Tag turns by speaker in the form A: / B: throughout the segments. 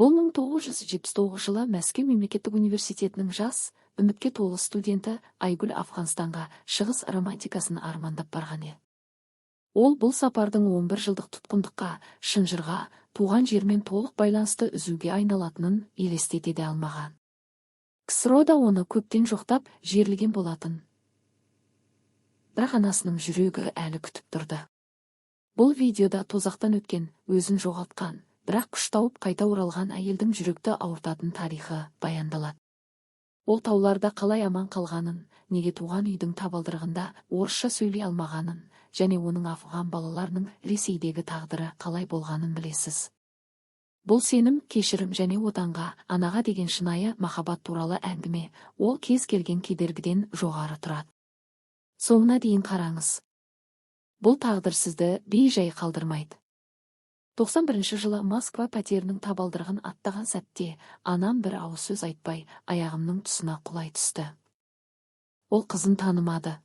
A: Бұл 1979 жылы Мәскеу мемлекеттік университетінің жас, үмітке толы студенті Айгүл Афғанстанға шығыс романтикасын армандап барған еді. Ол бұл сапардың 11 жылдық тұтқындыққа, шынжырға, туған жермен толық байланысты үзуге айналатынын елестете де алмаған. КСРО да оны көптен жоқтап жерлеген болатын. Бірақ анасының жүрегі әлі күтіп тұрды. Бұл видеода тозақтан өткен, өзін жоғалтқан, бірақ күш тауып қайта оралған әйелдің жүректі ауыртатын тарихы баяндалады. Ол тауларда қалай аман қалғанын, неге туған үйдің табалдырығында орысша сөйлей алмағанын, және оның афған балаларының Ресейдегі тағдыры қалай болғанын білесіз. Бұл сенім, кешірім және отанға, анаға деген шынайы махаббат туралы әңгіме, ол кез келген кедергіден жоғары тұрады. Соңына дейін қараңыз. Бұл тағдыр сізді бей-жай қалдырмайды. 91 жылы Москва пәтерінің табалдырығын аттаған сәтте, анам бір ауыз сөз айтпай, аяғымның тұсына құлай түсті. Ол қызын танымады.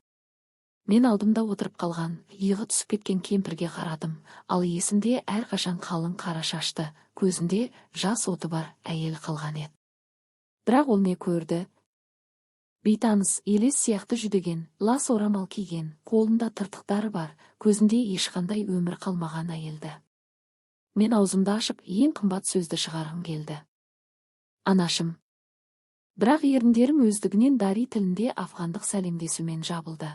A: Мен алдымда отырып қалған, иығы түсіп кеткен кемпірге қарадым, ал есімде әрқашан қалың қара шашты, көзінде жас оты бар әйел қалған еді. Бірақ ол не көрді? Бейтаныс, елес сияқты жүдеген, лас орамал киген, қолында тыртықтары бар, көзінде ешқандай өмір қалмаған әйелді. Мен аузымды ашып, ең қымбат сөзді шығарғым келді. Анашым. Бірақ еріндерім өздігінен дари тілінде афғандық сәлемдесумен жабылды.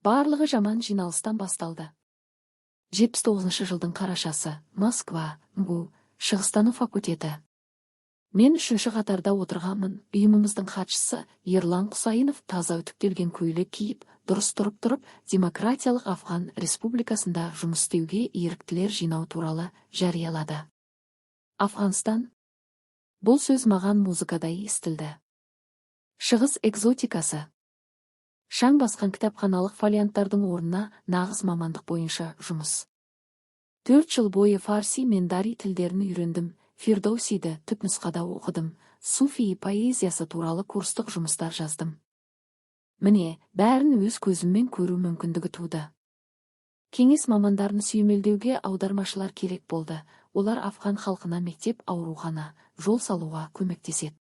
A: Барлығы жаман жиналыстан басталды. 79 жылдың қарашасы, Москва, МГУ, шығыстану факультеті. Мен 3-ші қатарда отырғанмын, ұйымымыздың хатшысы Ерлан Құсайынов таза үтіктелген көйлек киіп, дұрыс тұрып, демократиялық Афған республикасында жұмыс істеуге еріктілер жинау туралы жариялады. Афғанстан. Бұл сөз маған музыкадай естілді. Шығыс экзотикасы. Шаң басқан кітапханалық фолианттардың орнына нағыз мамандық бойынша жұмыс. 4 жыл бойы фарси мен дари тілдерін үйрендім. Фирдоусиді түпнұсқада оқыдым, суфи поэзиясы туралы курстық жұмыстар жаздым. Міне, бәрін өз көзіммен көру мүмкіндігі туды. Кеңес мамандарын сүйемелдеуге аудармашылар керек болды. Олар Афған халқына мектеп, аурухана, жол салуға көмектеседі.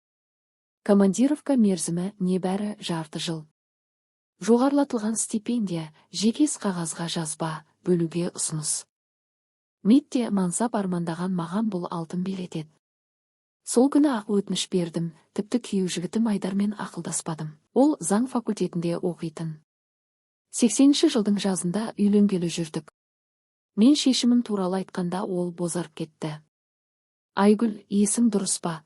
A: Командировка мерзімі небәрі жарты жыл. Жоғарылатылған стипендия, жеке қағазға жазба, бөлуге ұсыныс. Метте мансап армандаған маған бұл алтын билет еді. Сол күні ақ өтініш бердім, тіпті күйеу жігітім Айдармен ақылдаспадым. Ол заң факультетінде оқитын. 80-ші жылдың жазында үйленгелі жүрдік. Мен шешімім туралы айтқанда ол бозарып кетті. Айгүл, есің дұрыс па?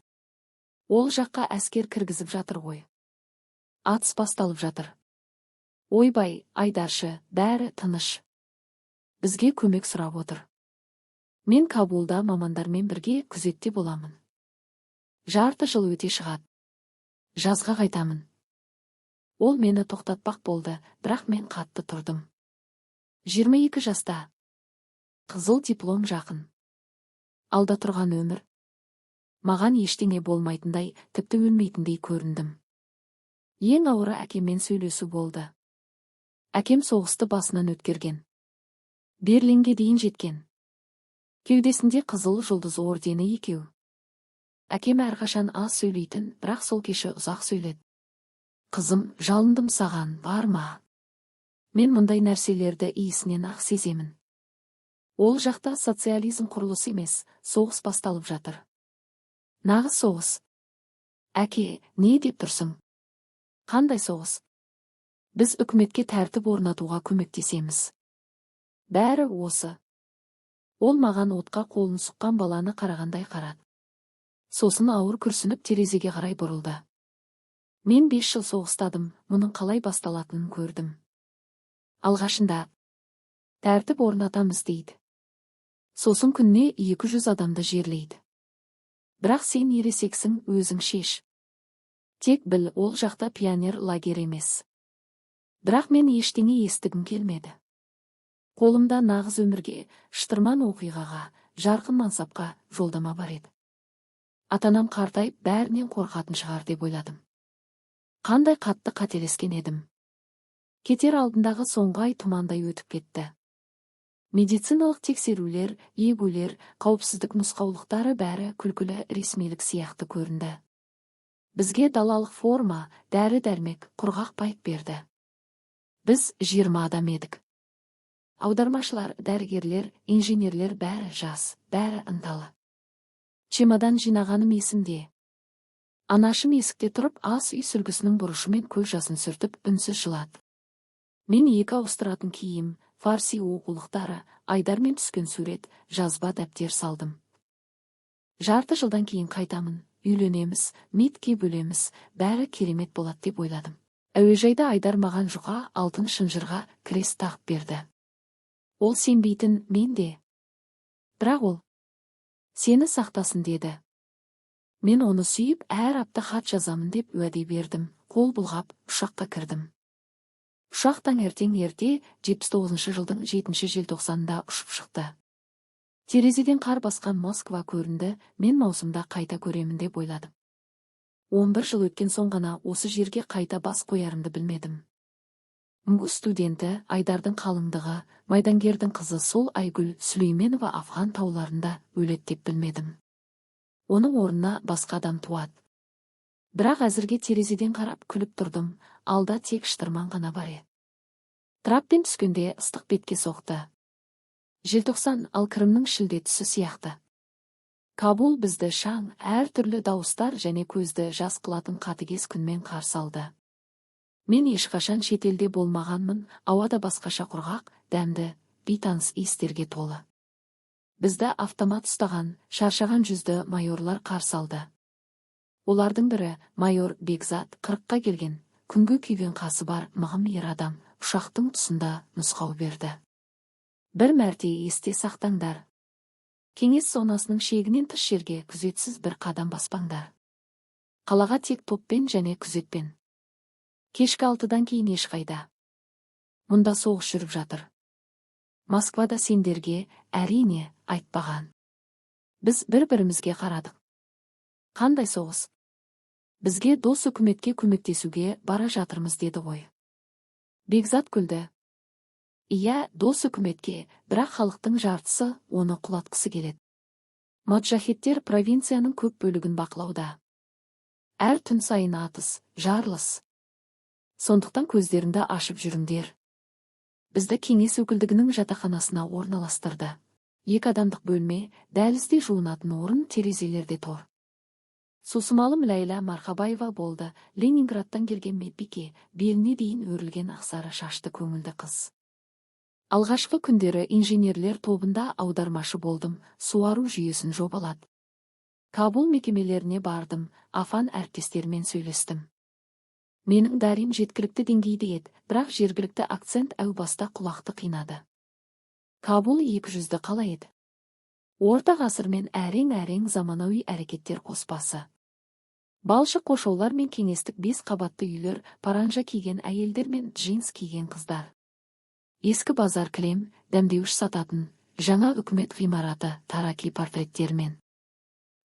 A: Ол жаққа әскер кіргізіп жатыр ғой. Атыс басталып жатыр. Ойбай, Айдаршы, бәрі тыныш. Бізге көмек сұрап отыр. Мен Кабулда мамандармен бірге күзетте боламын. Жарты жыл өте шығады. Жазға қайтамын. Ол мені тоқтатпақ болды, бірақ мен қатты тұрдым. 22 жаста. Қызыл диплом жақын. Алда тұрған өмір. Маған ештеңе болмайтындай, тіпті өлмейтіндей көріндім. Ең ауыры әкеммен сөйлесу болды. Әкем соғысты басынан өткерген. Берлинге дейін жеткен. Кеудесінде қызыл жұлдыз ордені екеу. Әкем әрқашан аз сөйлейтін, бірақ сол кеші ұзақ сөйледі. Қызым, жалындым саған, бар ма? Мен мұндай нәрселерді иісінен ақ сеземін. Ол жақта социализм құрылысы емес, соғыс басталып жатыр. Нағыз соғыс. Әке, не деп тұрсың? Қандай соғыс? Біз үкіметке тәртіп орнатуға көмектесеміз. Бәрі осы. Ол маған отқа қолын сұққан баланы қарағандай қарады. Сосын ауыр күрсініп терезеге қарай бұрылды. Мен 5 жыл соғыстадым, мұның қалай басталатынын көрдім. Алғашында тәртіп орнатамыз дейді. Сосын күніне 200 адамды жерлейді. Бірақ сен ересексің, өзің шеш. Тек біл, ол жақта пионер лагер емес. Бірақ мен ештеңе естігім келмеді. Қолымда нағыз өмірге, шытырман оқиғаға, жарқын мансапқа жолдама бар еді. Атанам қартайып бәрінен қорқатын шығар деп ойладым. Қандай қатты қателескен едім. Кетер алдындағы соңғы ай тұмандай өтіп кетті. Медициналық тексерулер, егулер, қауіпсіздік нұсқаулықтары бәрі күлкілі ресмилік сияқты көрінді. Бізге далалық форма, дәрі-дәрмек, құрғақ пайып берді. Біз 20 адам едік. Аудармашылар, дәрігерлер, инженерлер бәрі жас, бәрі ынталы. Чемодан жинағаным есімде. Анашым есікте тұрып, ас үй сүлгісінің бұрышымен көз жасын сүртіп, үнсіз жылады. Мен екі ауыстыратын киім, фарси оқулықтары, Айдармен түскен сурет, жазба дәптер салдым. Жарты жылдан кейін қайтамын, үйленеміз, метке бөлеміз, бәрі керемет болады деп ойладым. Әуежайда Айдар маған жұқа алтын шынжырға крест тағып берді. Ол сенбейтін, мен де. Бірақ ол сені сақтасын деді. Мен оны сүйіп, әр апта хат жазамын деп уәде бердім. Қол бұлғап, ұшаққа кірдім. Ұшақ таңертең ерте 79 жылдың 7 желтоқсанында ұшып шықты. Терезеден қар басқан Москва көрінді, мен маусымда қайта көремін деп ойладым. 11 жыл өткен соң ғана осы жерге қайта бас қоярымды білмедім. МГУ студенті, Айдардың қалыңдығы, майдангердің қызы сол Айгүл Сүлейменова Афған тауларында өледі деп білмедім. Оның орнына басқа адам туады. Бірақ әзірге терезеден қарап күліп тұрдым, алда тек шытырман ғана бар еді. Траппен түскенде ыстық бетке соқты. Желтоқсан, ал Кірімнің шілде түсі сияқты. Кабул бізді шаң, әр түрлі дауыстар және көзді жас қылатын қатыгез күнмен қарсы алды. Мен ешқашан шетелде болмағанмын, ауада басқаша құрғақ, дәмді, бейтаныс иістерге толы. Бізді автомат ұстаған, шаршаған жүзді майорлар қарсы алды. Олардың бірі, майор Бекзат, 40-қа келген, күнгі күйген қасы бар мығым ер адам, ұшақтың тұсында нұсқау берді. Бір мәрте есте сақтаңдар. Кеңес зонасының шегінен тыс жерге күзетсіз бір қадам баспаңдар. Қалаға тек топпен және күзетпен. Кешкі 6-дан кейін ешқайда. Мұнда соғыс жүріп жатыр. Москвада сендерге, әрине, айтпаған. Біз бір-бірімізге қарадық. Қандай соғыс? Бізге дос үкіметке көмектесуге бара жатырмыз деді ғой. Бекзат күлді. Иә, дос үкіметке, бірақ халықтың жартысы оны құлатқысы келеді. Маджахеттер провинцияның көп бөлігін бақылауда. Әр түн сайын атыс, жарылыс. Сондықтан көздеріңді ашып жүріңдер. Бізді кеңес өкілдігінің жатақханасына орналастырды. 2 адамдық бөлме, дәлізде жуынатын орын, терезелерде тор. Сусымалым Ләйла Мархабаева болды. Ленинградтан келген медбике, беліне дейін өрілген ақсары шашты көңілді қыз. Алғашқы күндері инженерлер тобында аудармашы болдым, суару жүйесін жобалады. Кабул мекемелеріне бардым, Афан әріптестермен сөйлестім. Менің дәрім жеткілікті деңгейде еді, бірақ жергілікті акцент әу баста құлақты қинады. Кабул 200-ді қала еді. Орта ғасыр мен әрең-әрең заманауи әрекеттер қоспасы. Балшы қошаулар мен кеңестік 5 қабатты үйлер, паранжа киген әйелдер мен джинс киген қыздар. Ескі базар кілем, дәмдеуіш сататын, жаңа үкімет ғимараты, тараки портреттермен.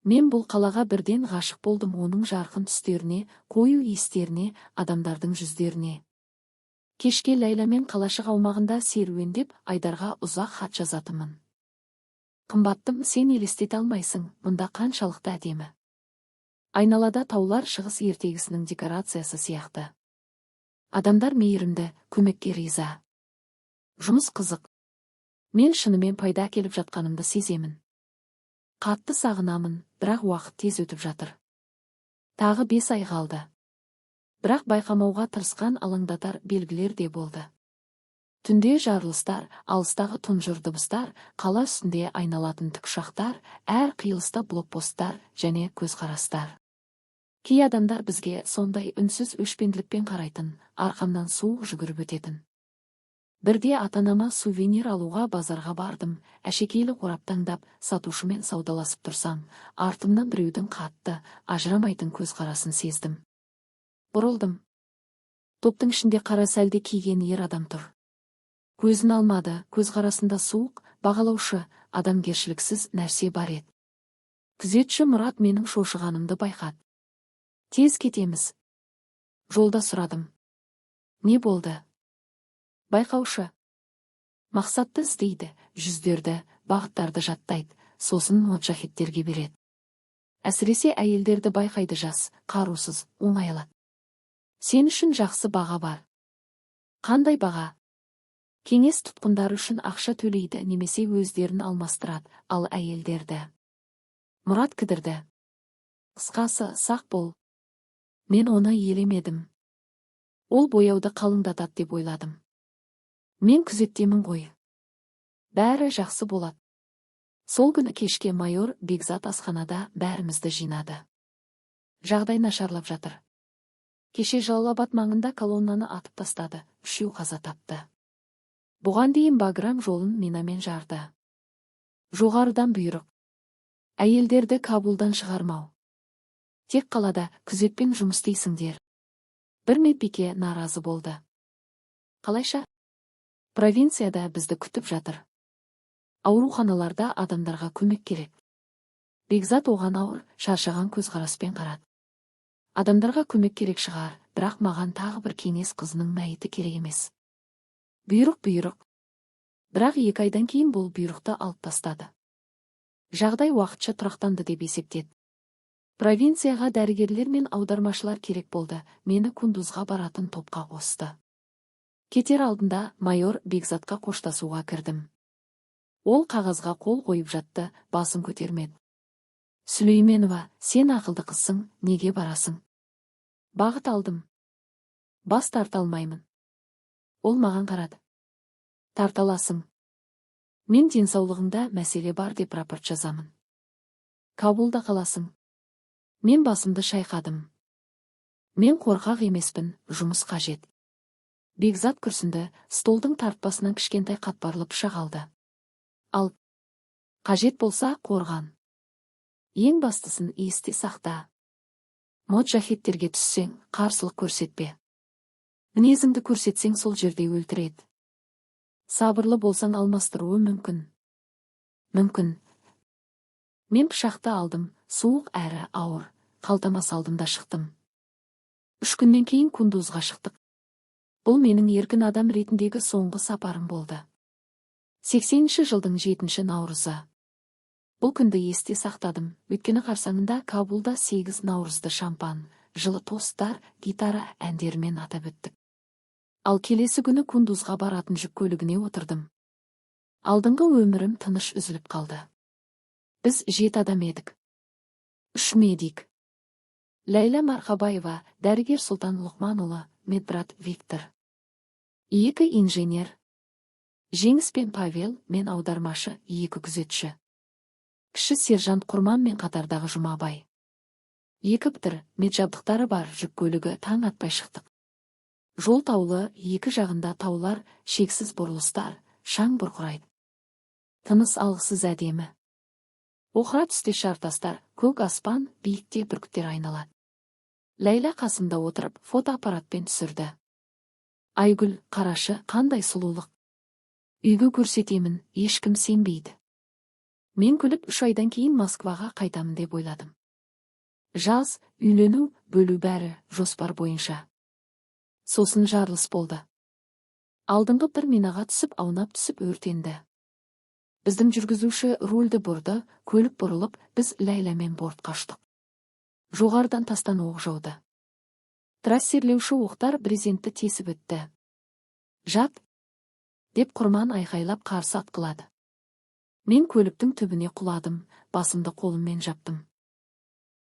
A: Мен бұл қалаға бірден ғашық болдым, оның жарқын түстеріне, қою иістеріне, адамдардың жүздеріне. Кешке Ләйламен қалашық аумағында серуендеп, Айдарға ұзақ хат жазатымын. Қымбаттым, сен елестете алмайсың, мұнда қаншалықты әдемі. Айналада таулар шығыс ертегісінің декорациясы сияқты. Адамдар мейірімді, көмекке риза. Жұмыс қызық. Мен шынымен пайда келіп жатқанымды сеземін. Қатты сағынамын, бірақ уақыт тез өтіп жатыр. Тағы 5 ай қалды. Бірақ байқамауға тырысқан алаңдатар белгілер де болды. Түнде жарылыстар, алыстағы тұнжыр дыбыстар, қала үстінде айналатын тікұшақтар, әр қиылыста блокпосттар және көзқарастар. Кей адамдар бізге сондай үнсіз өшпенділікпен қарайтын, арқамнан суық жүгіріп өтетін. Бірде ата-анама сувенир алуға базарға бардым, әшекейлі қорап таңдап, сатушымен саудаласып тұрсам, артымнан біреудің қатты, ажырамайтын көзқарасын сездім. Бұрылдым. Топтың ішінде қара сәлде киген ер адам тұр. Көзін алмады, көзқарасында суық, бағалаушы, адамгершіліксіз нәрсе бар еді. Күзетші Мұрат менің шошығанымды байқады. Тез кетеміз. Жолда сұрадым. Не болды? Байқаушы. Мақсатты іздейді, жүздерді, бағыттарды жаттайды, сосын моджахеттерге береді. Әсіресе әйелдерді байқайды, жас, қарусыз, оңай алады. Сен үшін жақсы баға бар. Қандай баға? Кеңес тұтқындары үшін ақша төлейді немесе өздерін алмастырады, ал әйелдерді мұрат кідірді. Қысқасы, сақ бол. Мен оны елемедім. Ол бояуды қалыңдатады деп ойладым. Мен күзеттемін ғой. Бәрі жақсы болады. Сол күні кешке майор Бекзат асханада бәрімізді жинады. Жағдай нашарлап жатыр. Кеше Жалалабад маңында колоннаны атып тастады, 3 қаза тапты. Бұған дейін Баграм жолын минамен жарды. Жоғарыдан бұйрық. Әйелдерді Кабулдан шығармау. Тек қалада күзетпен жұмыс істейсіңдер. Бір медбике наразы болды. Қалайша? Провинцияда бізді күтіп жатыр. Ауруханаларда адамдарға көмек керек. Бекзат оған ауыр, шаршаған көзқараспен қарады. Адамдарға көмек керек шығар, бірақ маған тағы бір кеңес қызының мәйіті керек емес. Бұйрық. Бірақ 2 айдан кейін бұл бұйрықты алып тастады. Жағдай уақытша тұрақтанды деп есептеді. Провинцияға дәрігерлер мен аудармашылар керек болды. Мені Кундузға баратын топқа қосты. Кетер алдында майор Бекзатқа қоштасуға кірдім. Ол қағазға қол қойып жатты, басын көтермеді. Сүлейменова, сен ақылды қызсың, неге барасың? Бағыт алдым. Бас тарта алмаймын. Ол маған қарады. Тарталасың. Мен денсаулығыңда мәселе бар деп рапорт жазамын. Кабулда қаласың. Мен басымды шайқадым. Мен қорқақ емеспін, жұмыс қажет. Бекзат күрсінді, столдың тартпасынан кішкентай қатпарлы пышақ алды. Ал, қажет болса қорған. Ең бастысын есте сақта. Моджахеттерге түссең, қарсылық көрсетпе. Мінезіңді көрсетсең сол жерде өлтіреді. Сабырлы болсаң алмастыруы мүмкін. Мен пышақты алдым, суық әрі ауыр, қалтама салдым да шықтым. 3 күннен кейін Кундузға шықтық. Бұл менің еркін адам ретіндегі соңғы сапарым болды. 80-ші жылдың 7 наурызы. Бұл күнді есте сақтадым, өйткені қарсаңында Кабулда 8 наурызды шампан, жылы тосттар, гитара әндермен атап өттік. Ал келесі күні Кундузға баратын жүк көлігіне отырдым. Алдыңғы өмірім тыныш үзіліп қалды. Біз 7 адам едік. 3 медик. Ләйла Мархабаева, дәрігер Сұлтан Лұқманұлы, медбрат Виктор. 2 инженер. Жеңіс пен Павел, мен аудармашы, 2 күзетші. Кіші сержант Құрман мен қатардағы Жұмабай. 2 птір, меджабдықтары бар жүк көлігі, таң атпай шықтық. Жол таулы, 2 жағында таулар, шексіз бұрылыстар, шаң бұрқырайды. Тыныс алғысыз әдемі. Оқыра түсте шартастар, көк аспан, биікте бүркіттер айналады. Ләйла қасымда отырып, фотоаппаратпен түсірді. Айгүл, қарашы, қандай сұлулық. Үйге көрсетемін, ешкім сенбейді. Мен күліп 3 айдан кейін Москваға қайтамын деп ойладым. Жаз, үйлену, бөлу бәрі, жоспар бойынша. Сосын жарылыс болды. Алдыңғы 1 минаға түсіп, аунап түсіп өртенді. Біздің жүргізуші рульді бұрды, көлік бұрылып, біз Ләйламен бортқа ұштық. Жоғарыдан тастан оқ жауды. Трассерлеуші оқтар брезентті тесіп өтті. Жат! Деп Құрман айқайлап қарсы атқылады. Мен көліктің түбіне құладым, басымды қолыммен жаптым.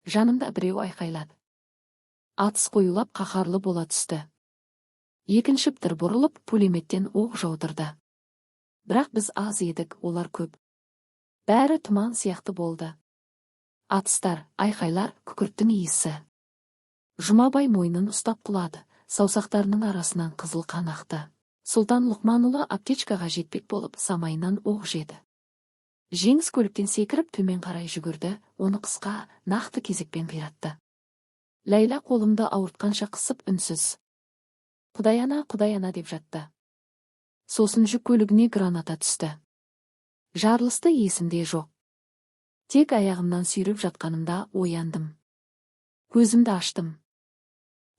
A: Жанымда біреу айқайлады. Атыс қойылап қаһарлы бола түсті. 2-ші птір бұрылып, пулеметтен оқ жаудырды. Бірақ біз аз едік, олар көп. Бәрі тұман сияқты болды. Атыстар, айқайлар, күкірттің иісі. Жұмабай мойнын ұстап құлады, саусақтарының арасынан қызыл қан ақты. Сұлтан Лұқманұлы аптечкаға жетпек болып, самайынан оқ жеді. Жеңіс көліктен секіріп төмен қарай жүгірді, оны қысқа, нақты кезекпен қиратты. Ләйла қолымды ауыртқанша қысып үнсіз. Құдаяна деп жатты. Сосын жүк көлігіне граната түсті. Жарылысты есімде жоқ. Тек аяғымнан сүйріп жатқанымда ояндым. Көзімді аштым.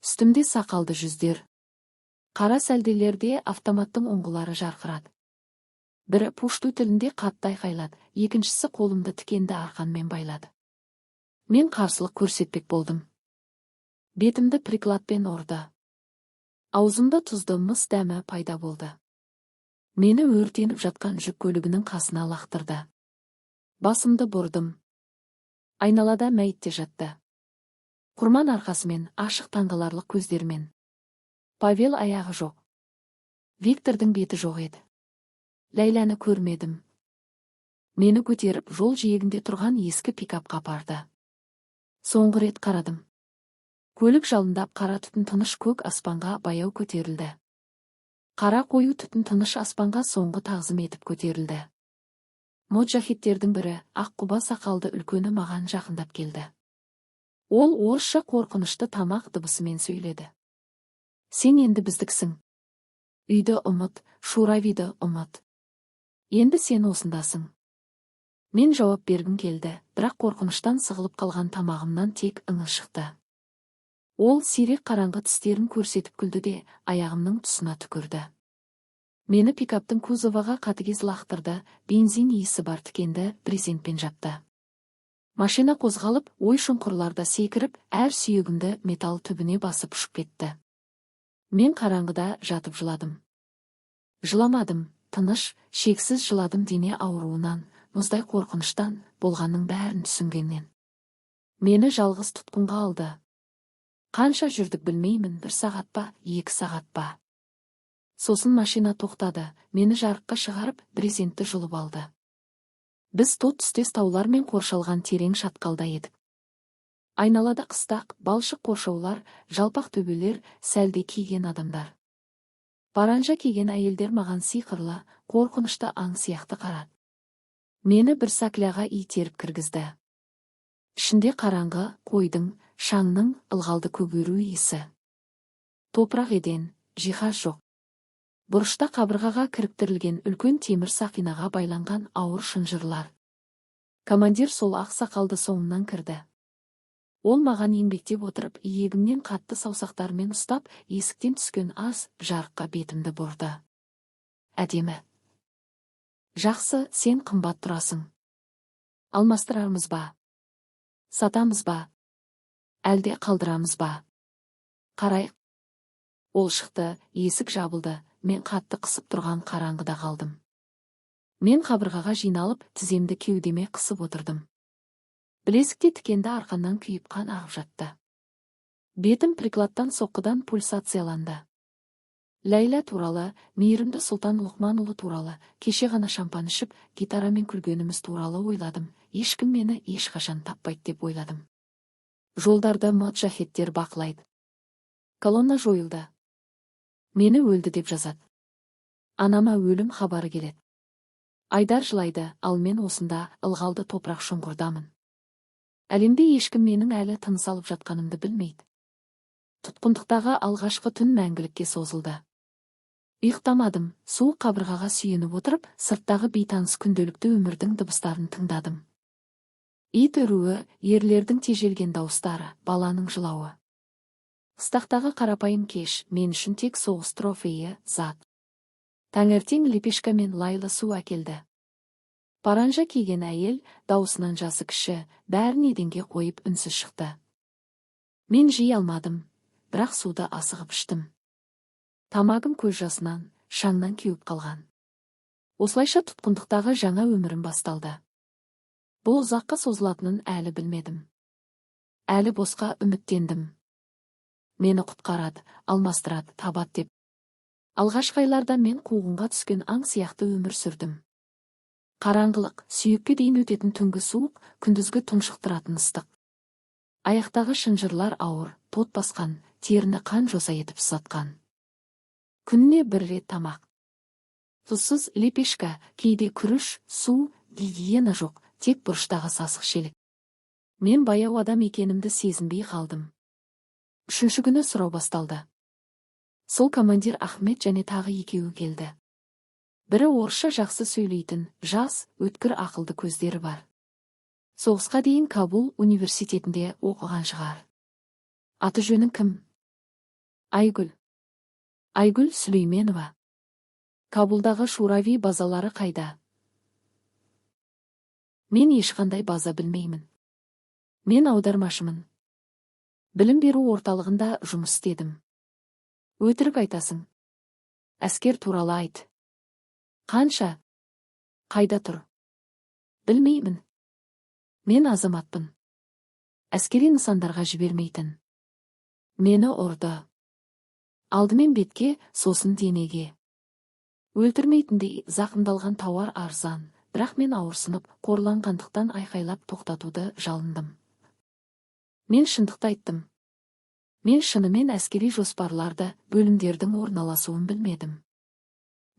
A: Үстімде сақалды жүздер. Қара сәлделерде автоматтың ұңғылары жарқырады. Бірі пушту тілінде қатты айқайлады, екіншісі қолымды тікенді арқанмен байлады. Мен қарсылық көрсетпек болдым. Бетімді прикладпен ұрды. Аузымда тұзды мыс дәмі пайда болды. Мені өртеніп жатқан жүк көлігінің қасына лақтырды. Басымды бұрдым. Айналада мәйітте жатты. Құрман арқасымен, ашық таңғаларлық көздермен. Павел аяғы жоқ. Виктордың беті жоқ еді. Ләйләні көрмедім. Мені көтеріп жол жиегінде тұрған ескі пикапқа апарды. Соңғы рет қарадым. Көлік жалындап қара түтін тыныш көк аспанға баяу көтерілді. Қара қою түтін тыныш аспанға соңғы тағзым етіп көтерілді. Моджахидтердің бірі, ақ құба сақалды үлкені маған жақындап келді. Ол орысша қорқынышты тамақ дыбысымен сөйледі. Сен енді біздіксің. Үйді ұмыт, Шуравиді ұмыт. Енді сен осындасың. Мен жауап бергім келді, бірақ қорқыныштан сығылып қалған тамағымнан тек ыңы шықты. Ол сирек қараңғы тістерін көрсетіп күлді де, аяғымның тұсына түкірді. Мені пикаптың кузоваға қатыгез лақтырды, бензин иісі бар тікенді брезентпен жапты. Машина қозғалып, ой шұңқырларда секіріп, әр сүйегімді металл түбіне басып ұшып кетті. Мен қараңғыда жатып жыладым. Жыламадым, тыныш, шексіз жыладым дене ауруынан, мұздай қорқыныштан, болғанның бәрін түсінгеннен. Мені жалғыз тұтқынға алды. Қанша жүрдік білмеймін, 1 сағат па, 2 сағат па. Сосын машина тоқтады, мені жарыққа шығарып, брезентті жұлып алды. Біз тот-түстес таулармен қоршалған терең шатқалда едік. Айналада қыстақ, балшық қоршаулар, жалпақ төбелер, сәлде киген адамдар. Паранжа киген әйелдер маған сиқырлы, қорқынышты аң сияқты қарады. Мені бір сакляға итеріп кіргізді. Ішінде қараңғы, қойдың, шаңның, ылғалды көгеру иісі. Топырақ еден, жиһаз жоқ. Бұрышта қабырғаға кіріктірілген үлкен темір сақинаға байланған ауыр шынжырлар. Командир сол ақ сақалды соңымнан кірді. Ол маған еңбектеп отырып, иегімнен қатты саусақтарымен ұстап, есіктен түскен аз жарыққа бетімді бұрды. Әдемі. Жақсы, сен қымбат тұрасың. Алмастырармыз ба? Сатамыз ба? Әлде қалдырамыз ба? Қарайық. Ол шықты, есік жабылды, мен қатты қысып тұрған қараңғыда қалдым. Мен қабырғаға жиналып, тіземді кеудеме қысып отырдым. Білезікте тікенді арқаннан күйіп қан ағып жатты. Бетім прикладтан соққыдан пульсацияланды. Ләйлә туралы, мейірімді Сұлтан Лұқманұлы туралы, кеше ғана шампан ішіп, гитарамен күлгеніміз туралы ойладым. Ешкім мені ешқашан таппайды деп ойладым. Жолдарды моджахеттер бақылайды. Колонна жойылды. Мені өлді деп жазады. Анама өлім хабары келеді. Айдар жылайды, ал мен осында ылғалды топырақ шұңғырдамын. Әлемде ешкім менің әлі тыныс алып жатқанымды білмейді. Тұтқындықтағы алғашқы түн мәңгілікке созылды. Ұйықтамадым, суық қабырғаға сүйеніп отырып, сырттағы бейтаныс күнделікті өмірдің дыбыстарын тыңдадым. Ит үруі, ерлердің тежелген дауыстары, баланың жылауы. Қыстақтағы қарапайым кеш, мен үшін тек соғыс трофейі, зат. Таңертең Лепешка мен Лайла су әкелді. Паранжа киген әйел, даусынан жасы кіші, бәрін еденге қойып үнсіз шықты. Мен жей алмадым, бірақ суды асығып іштім. Тамағым көз жасынан, шаңнан кеуіп қалған. Осылайша тұтқындықтағы жаңа өмірім басталды. Бұл ұзаққа созылатынын әлі білмедім. Әлі босқа үміттендім. Мені құтқарады, алмастырады, табады деп. Алғашқы айларда мен қуғынға түскен аң сияқты өмір сүрдім. Қараңғылық, сүйекке дейін өтетін түнгі суық, күндізгі тұншықтыратын ыстық. Аяқтағы шынжырлар ауыр, тот басқан, теріні қан жоса етіп сатқан. Күніне 1 рет тамақ. Тұзсыз лепешка, кейде күріш, су, гигиена жоқ, тек бұрыштағы сасық шелек. Мен баяу адам екенімді сезінбей қалдым. 3-ші күні сұрау басталды. Сол командир Ахмет және тағы екеуі келді. Бірі орысша жақсы сөйлейтін, жас, өткір ақылды көздері бар. Соғысқа дейін Кабул университетінде оқыған шығар. Аты жөнің кім? Айгүл. Айгүл Сүлейменова. Кабулдағы Шурави базалары қайда? Мен ешқандай база білмеймін. Мен аудармашымын. Білім беру орталығында жұмыс істедім. Өтірік айтасың. Әскер туралы айт. Қанша? Қайда тұр? Білмеймін. Мен азаматпын. Әскери нысандарға жібермейтін. Мені ұрды. Алдымен бетке, сосын денеге. Өлтірмейтіндей зақымдалған тауар арзан, бірақ мен ауырсынып, қорланғандықтан айқайлап тоқтатуды жалындым. Мен шындықты айттым. Мен шынымен әскери жоспарларды, бөлімдердің орналасуын білмедім.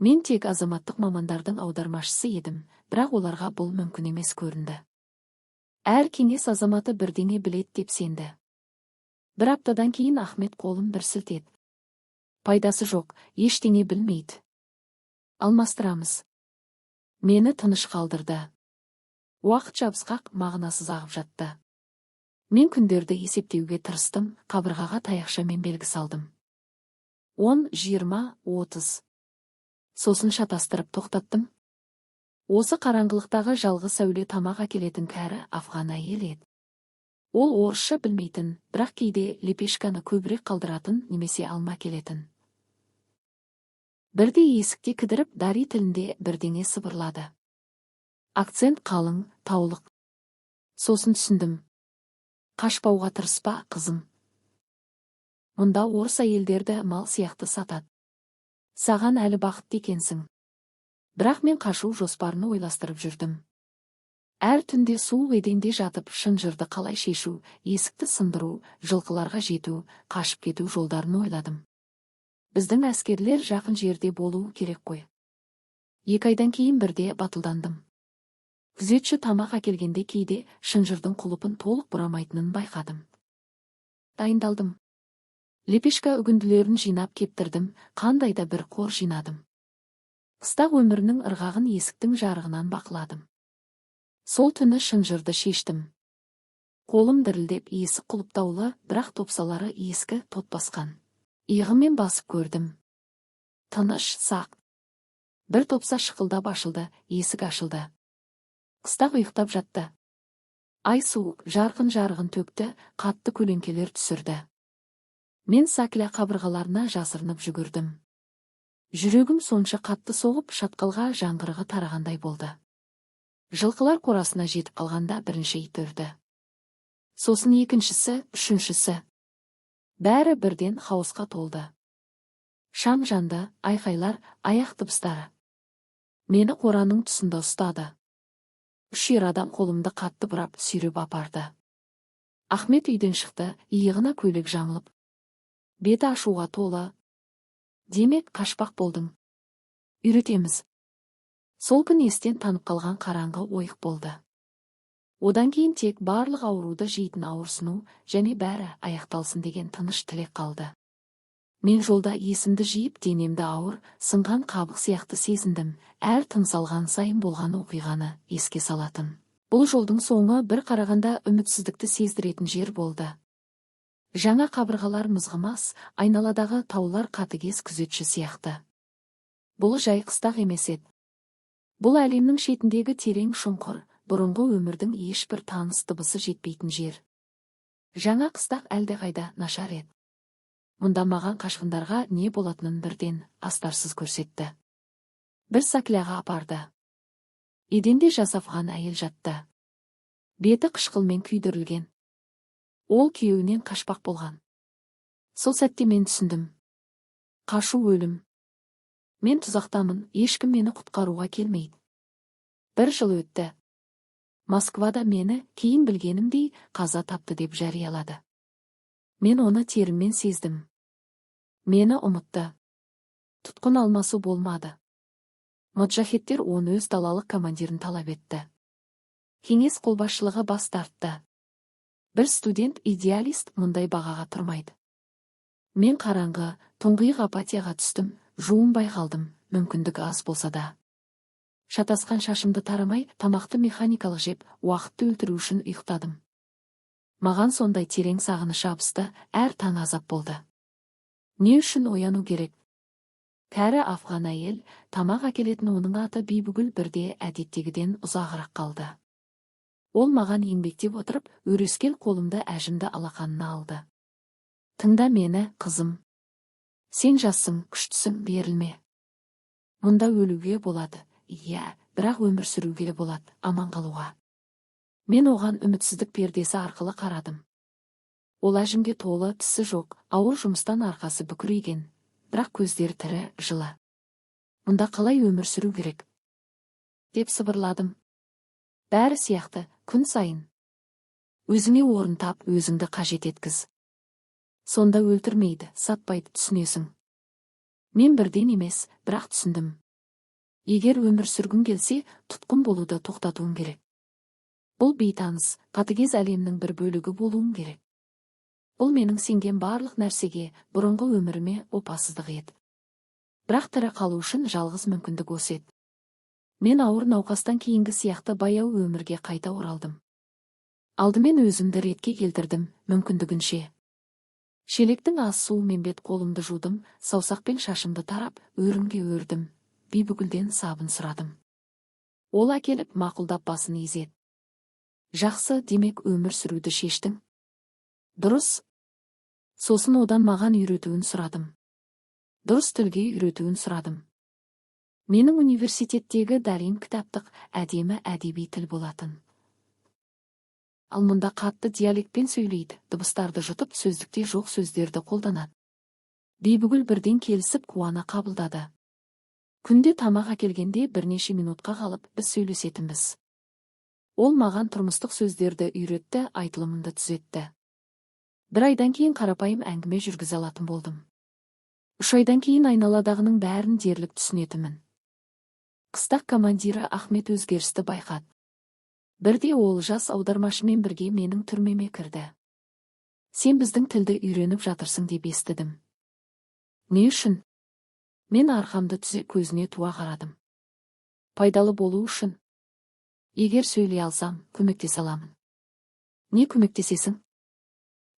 A: Мен тек азаматтық мамандардың аудармашысы едім, бірақ оларға бұл мүмкін емес көрінді. Әр кеңес азаматы бірдеңе білет деп сенді. Бір аптадан кейін Ахмет қолын бір сілтеді. Пайдасы жоқ, ештеңе білмейді. Алмастырамыз. Мені тыныш қалдырды. Уақыт жабысқақ мағынасыз ағып жатты. Мен күндерді есептеуге тырыстым, қабырғаға таяқшамен белгі салдым. 10, 20, 30. Сосын шатастырып тоқтаттым. Осы қараңғылықтағы жалғыз сәуле тамақ әкелетін кәрі афған әйел еді. Ол орысша білмейтін, бірақ кейде лепешканы көбірек қалдыратын немесе алма келетін. Бірде есікте кідіріп, дари тілінде бірдеңе сыбырлады. Акцент қалың, таулық. Сосын түсіндім. Қашпауға тырыспа, қызым. Мұнда орыс әйелдерді мал сияқты сатады. Саған әлі бақытты екенсің. Бірақ мен қашу жоспарын ойластырып жүрдім. Әр түнде суық еденде жатып, шынжырды қалай шешу, есікті сындыру, жылқыларға жету, қашып кету жолдарын ойладым. Біздің әскерлер жақын жерде болуы керек қой. 2 айдан кейін бірде батылдандым. Күзетші тамақ әкелгенде кейде шынжырдың құлыпын толық бұрамайтынын байқадым. Дайындалдым. Лепешка үгінділерін жинап кептірдім, қандай да бір қор жинадым. Қыстақ өмірінің ырғағын есіктің жарығынан бақыладым. Сол түні шынжырды шештім. Қолым дірілдеп, есік құлыптаулы, бірақ топсалары ескі, тот басқан. Иығыммен басып көрдім. Тыныш, сақ. Бір топса шықылдап ашылды, есік ашылды. Қыстақ ұйықтап жатты. Ай суық, жарқын төкті, қатты көлеңкелер түсірді. Мен сакля қабырғаларына жасырынып жүгірдім. Жүрегім сонша қатты соғып, шатқалға жаңғырығы тарағандай болды. Жылқылар қорасына жетіп қалғанда бірінші ит үрді. Сосын екіншісі, үшіншісі. Бәрі бірден хаосқа толды. Шам жанды, айқайлар, аяқ дыбыстары. Мені қораның тұсында ұстады. 3 ер адам қолымды қатты бұрап сүйреп апарды. Ахмет үйден шықты, иығына көйлек жамылып. Беті ашуға толы. Демек, қашпақ болдың. Үйретеміз. Сол күн естен танып қалған қараңғы ойық болды. Одан кейін тек барлық ауруды жейтін ауырсыну және бәрі аяқталсын деген тыныш тілек қалды. Мен жолда есімді жиып, денемді ауыр, сынған қабық сияқты сезіндім, әр тыныс алған сайын болған оқиғаны еске салатын. Бұл жолдың соңы бір қарағанда үмітсіздікті сездіретін жер болды. Жаңа қабырғалар мызғымас, айналадағы таулар қатыгез күзетші сияқты. Бұл жай қыстақ емес еді. Бұл әлемнің шетіндегі терең шұңқыр, бұрынғы өмірдің ешбір таныс дыбысы жетпейтін жер. Жаңа қыстақ әлдеқайда нашар еді. Мұнда маған қашқындарға не болатынын бірден астарсыз көрсетті. Бір сакляға апарды. Еденде жасафған әйел жатты. Беті қышқылмен күйдірілген. Ол күйеуінен қашпақ болған. Сол сәтте мен түсіндім. Қашу өлім. Мен тұзақтамын, ешкім мені құтқаруға келмейді. 1 жыл өтті. Москвада мені кейін білгенімдей қаза тапты деп жариялады. Мен оны теріммен сездім. Мені ұмытты. Тұтқын алмасу болмады. Моджахеттер оны өз далалық командирін талап етті. Кеңес қолбасшылығы бас тартты. Бір студент-идеалист мұндай бағаға тұрмайды. Мен қараңғы, тұңғиық апатияға түстім, жуынбай қалдым, мүмкіндік аз болса да. Шатасқан шашымды тарамай, тамақты механикалық жеп, уақытты өлтіру үшін ұйықтадым. Маған сондай терең сағыныш жабысты, әр таң азап болды. Не үшін ояну керек? Кәрі афған әйел, тамақ әкелетін оның аты Бибігүл бірде әдеттегіден ұзағырақ қалды. Ол маған еңбектеп отырып, өрескел қолымды әжімді алақанына алды. Тыңда мені, қызым. Сен жассың, күштісің, берілме. Мұнда өлуге болады, иә, бірақ өмір сүруге болады, аман қалуға. Мен оған үмітсіздік пердесі арқылы қарадым. Ол әжімге толы, тісі жоқ, ауыр жұмыстан арқасы бүкірейген, бірақ көздері тірі, жылы. Мұнда қалай өмір сүру керек? Деп сыбырладым. Бәрі сияқты, күн сайын. Өзіңе орын тап, өзіңді қажет еткіз. Сонда өлтірмейді, сатпайды, түсінесің. Мен бірден емес, бірақ түсіндім. Егер өмір сүргің келсе, тұтқын болуды тоқтатуың керек. Бұл бейтаныс, қатыгез әлемнің бір бөлігі болуың керек. Бұл менің сенген барлық нәрсеге, бұрынғы өміріме опасыздық еді. Бірақ тірі қалу үшін жалғыз мүмкіндік осы еді. Мен ауыр науқастан кейінгі сияқты баяу өмірге қайта оралдым. Алдымен өзімді ретке келтірдім, мүмкіндігінше. Шелектің аз суымен бет қолымды жудым, саусақпен шашымды тарап, өрімге өрдім, Бибігүлден сабын сұрадым. Ол әкеліп мақұлдап басын изеді. Жақсы, демек өмір сүруді шештің. Дұрыс. Сосын одан маған үйретуін сұрадым. Дұрыс тілге үйретуін сұрадым. Менің университеттегі дәрен кітаптық әдемі әдеби тіл болатын. Ал мұнда қатты диалектпен сөйлейді, дыбыстарды жұтып, сөздікте жоқ сөздерді қолданады. Бибігүл бірден келісіп қуана қабылдады. Күнде тамақ әкелгенде бірнеше минутқа қалып, біз сөйлесетінбіз. Ол маған тұрмыстық сөздерді үйретті, айтылымымды түзетті. Бір айдан кейін қарапайым әңгіме жүргізе алатын болдым. 3 айдан кейін айналадағының бәрін дерлік түсінетімін. Қыстақ командирі Ахмет өзгерісті байқады. Бірде ол жас аудармашымен бірге менің түрмеме кірді. Сен біздің тілді үйреніп жатырсың деп естідім. Не үшін? Мен арқамды түзе көзіне туа қарадым. Пайдалы болу үшін. Егер сөйлей алсам, көмектесе аламын. Не көмектесесің?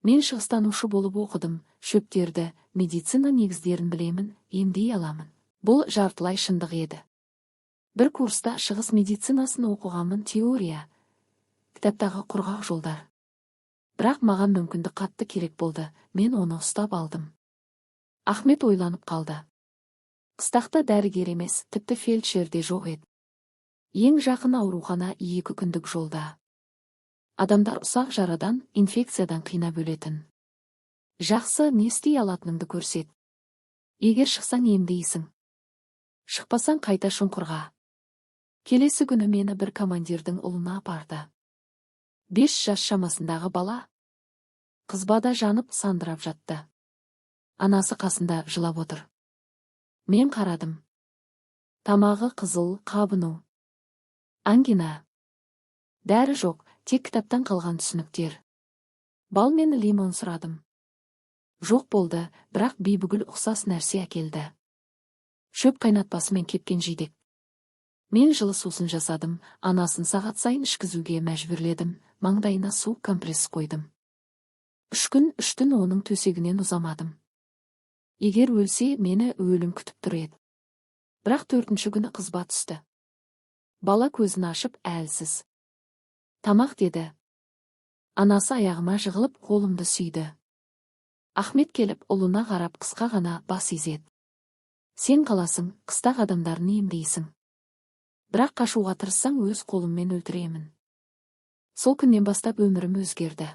A: Мен шығыстанушы болып оқыдым, шөптерді, медицина негіздерін білемін, емдей аламын. Бұл жартылай шындық еді. Бір курста шығыс медицинасын оқығанмын, теория. Кітаптағы құрғақ жолдар. Бірақ маған мүмкіндік қатты керек болды, мен оны ұстап алдым. Ахмет ойланып қалды. Қыстақта дәрігер емес, тіпті фельдшер де жоқ еді. Ең жақын аурухана 2 күндік жолда. Адамдар ұсақ жарадан, инфекциядан қинап өлетін. Жақсы, не істей алатыныңды көрсет. Егер шықсаң емдейсің. Шықпасаң қайта шұңқырға. Келесі күні мені бір командирдің ұлына апарды. 5 жас шамасындағы бала. Қызбада жанып сандырап жатты. Анасы қасында жылап отыр. Мен қарадым. Тамағы қызыл, қабыну. Ангина. Дәрі жоқ, тек кітаптан қалған түсініктер. Бал мен лимон сұрадым. Жоқ болды, бірақ Бибігүл ұқсас нәрсе әкелді. Шөп қайнатпасымен кепкен жидек. Мен жылы сусын жасадым, анасын сағат сайын ішкізуге мәжбүрледім, маңдайына су компресс қойдым. 3 күн 3 түн оның төсегінен ұзамадым. Егер өлсе, мені өлім күтіп тұр еді. Бірақ 4-ші күні қызба түсті. Бала көзін ашып, әлсіз. Тамақ деді. Анасы аяғыма жығылып, қолымды сүйді. Ахмет келіп, ұлына қарап қысқа ғана бас изеді. Сен қаласың, қыстақ адамдарын емдейсің. Бірақ қашуға тырыссаң, өз қолыммен өлтіремін. Сол күннен бастап өмірім өзгерді.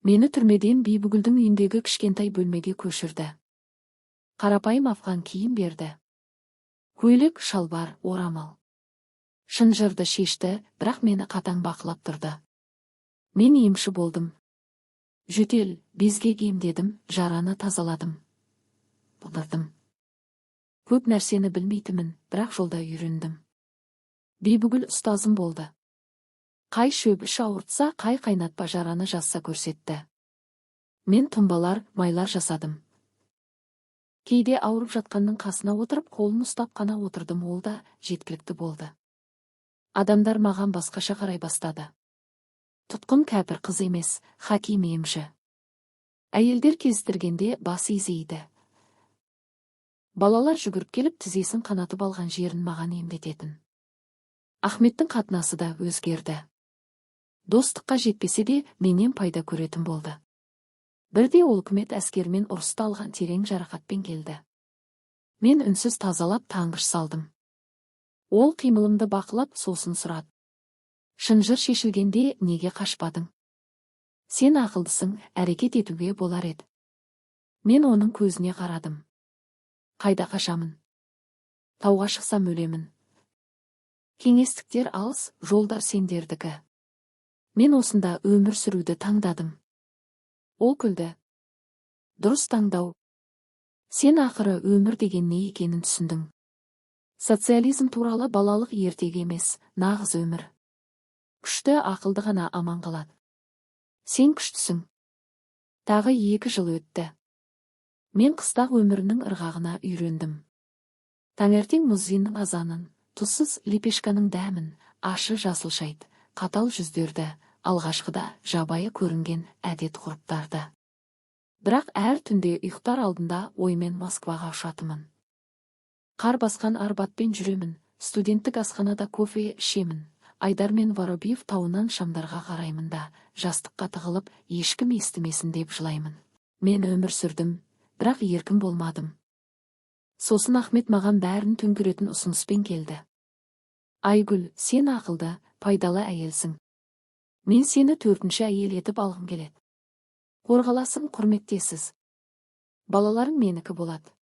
A: Мені түрмеден Бибігүлдің үйіндегі кішкентай бөлмеге көшірді. Қарапайым афған киім берді. Көйлек, шалбар, орамал. Шынжырды шешті, бірақ мені қатаң бақылап тұрды. Мен емші болдым. Жөтел, безгек емдедім, жараны тазаладым. Бұлдырдым. Көп нәрсені білмейтімін, бірақ жолда үйрендім. Бибігүл ұстазым болды. Қай шөп іш ауыртса, қай қайнатпа жараны жазса көрсетті. Мен тұнбалар, майлар жасадым. Кейде ауырып жатқанның қасына отырып, қолын ұстап қана отырдым, ол да жеткілікті болды. Адамдар маған басқаша қарай бастады. Тұтқын кәпір қыз емес, хаким емші. Әйелдер кездіргенде бас изейді. Балалар жүгіріп келіп тізесін қанатып алған жерін маған емдететін. Ахметтің қатынасы да өзгерді. Достыққа жетпесе де менен пайда көретін болды. Бірде ол үкімет әскермен ұрыста алған терең жарақатпен келді. Мен үнсіз тазалап таңғыш салдым. Ол қимылымды бақылап сосын сұрады. Шынжыр шешілгенде неге қашпадың? Сен ақылдысың, әрекет етуге болар еді. Мен оның көзіне қарадым. Қайда қашамын? Тауға шықсам өлемін. Кеңестіктер алыс, жолдар сендердікі. Мен осында өмір сүруді таңдадым. Ол күлді. Дұрыс таңдау. Сен ақыры өмір деген не екенін түсіндің. Социализм туралы балалық ертегі емес, нағыз өмір. Күшті ақылды ғана аман қалады. Сен күштісің. Тағы 2 жыл өтті. Мен қыстақ өмірінің ырғағына үйрендім. Таңертең музиннің азанын, тұзсыз лепешканың дәмін, ашы жасыл шайды, қатал жүздерді, алғашқыда жабайы көрінген әдет ғұрыптарды. Бірақ әр түнде ұйықтар алдында оймен Москваға ұшатымын. Қар басқан арбатпен жүремін, студенттік асханада кофе ішемін. Айдар мен Воробьев тауынан шамдарға қараймын да, жастыққа тығылып, ешкім естімесін деп жылаймын. Мен өмір сүрдім, бірақ еркін болмадым. Сосын Ахмет маған бәрін төңкеретін ұсыныспен келді. Айгүл, сен ақылды, пайдалы әйелсің. Мен сені 4-ші әйел етіп алғым келеді. Қорғаласың, құрметтесіз. Балаларың менікі болады.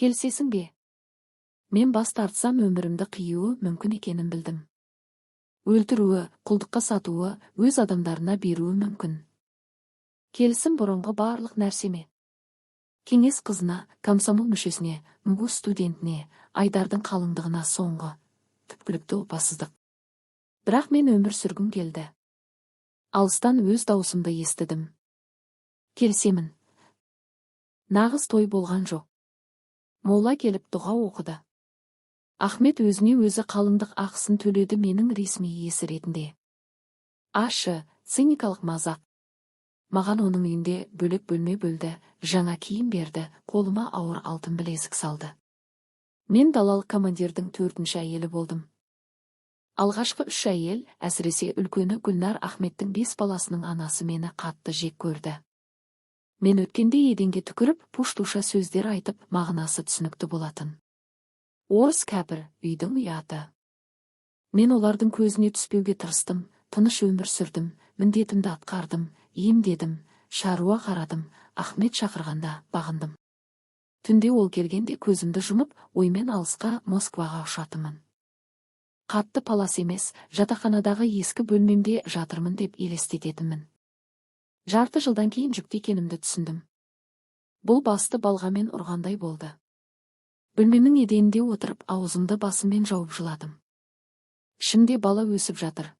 A: Келсесің бе? Мен бас тартсам өмірімді қиюы мүмкін екенін білдім. Өлтіруі, құлдыққа сатуы, өз адамдарына беруі мүмкін. Келісім бұрынғы барлық нәрсеме. Кеңес қызына, комсомол мүшесіне, МГУ студентіне, Айдардың қалыңдығына соңғы. Түпкілікті опасыздық. Бірақ мен өмір сүргім келді. Алыстан өз даусымды естідім. Келсемін. Нағыз той болған жоқ. Молла келіп дұға оқыды. Ахмет өзіне өзі қалыңдық ақысын төледі менің ресми иесі ретінде. Ашы, циникалық мазақ. Маған оның үйінде бөлек бөлме бөлді, жаңа киім берді, қолыма ауыр алтын білезік салды. Мен далалық командирдің 4-ші әйелі болдым. Алғашқы 3 әйел, әсіресе үлкені Гүлнар Ахметтің 5 баласының анасы мені қатты жек көрді. Мен өткенде еденге түкіріп, пуштуша сөздер айтып, мағынасы түсінікті болатын. Орыс кәпір, үйдің ұяты. Мен олардың көзіне түспеуге тырыстым, тыныш өмір сүрдім, міндетімді атқардым, емдедім, шаруа қарадым, Ахмет шақырғанда бағындым. Түнде ол келгенде көзімді жұмып, оймен алысқа Москваға ұшатымын. Қатты палас емес, жатақханадағы ескі бөлмемде жатырмын деп елестететімін. Жарты жылдан кейін жүкті екенімді түсіндім. Бұл басты балғамен ұрғандай болды. Бөлменің еденінде отырып, аузымды басыммен жауып жыладым. Ішімде бала өсіп жатыр.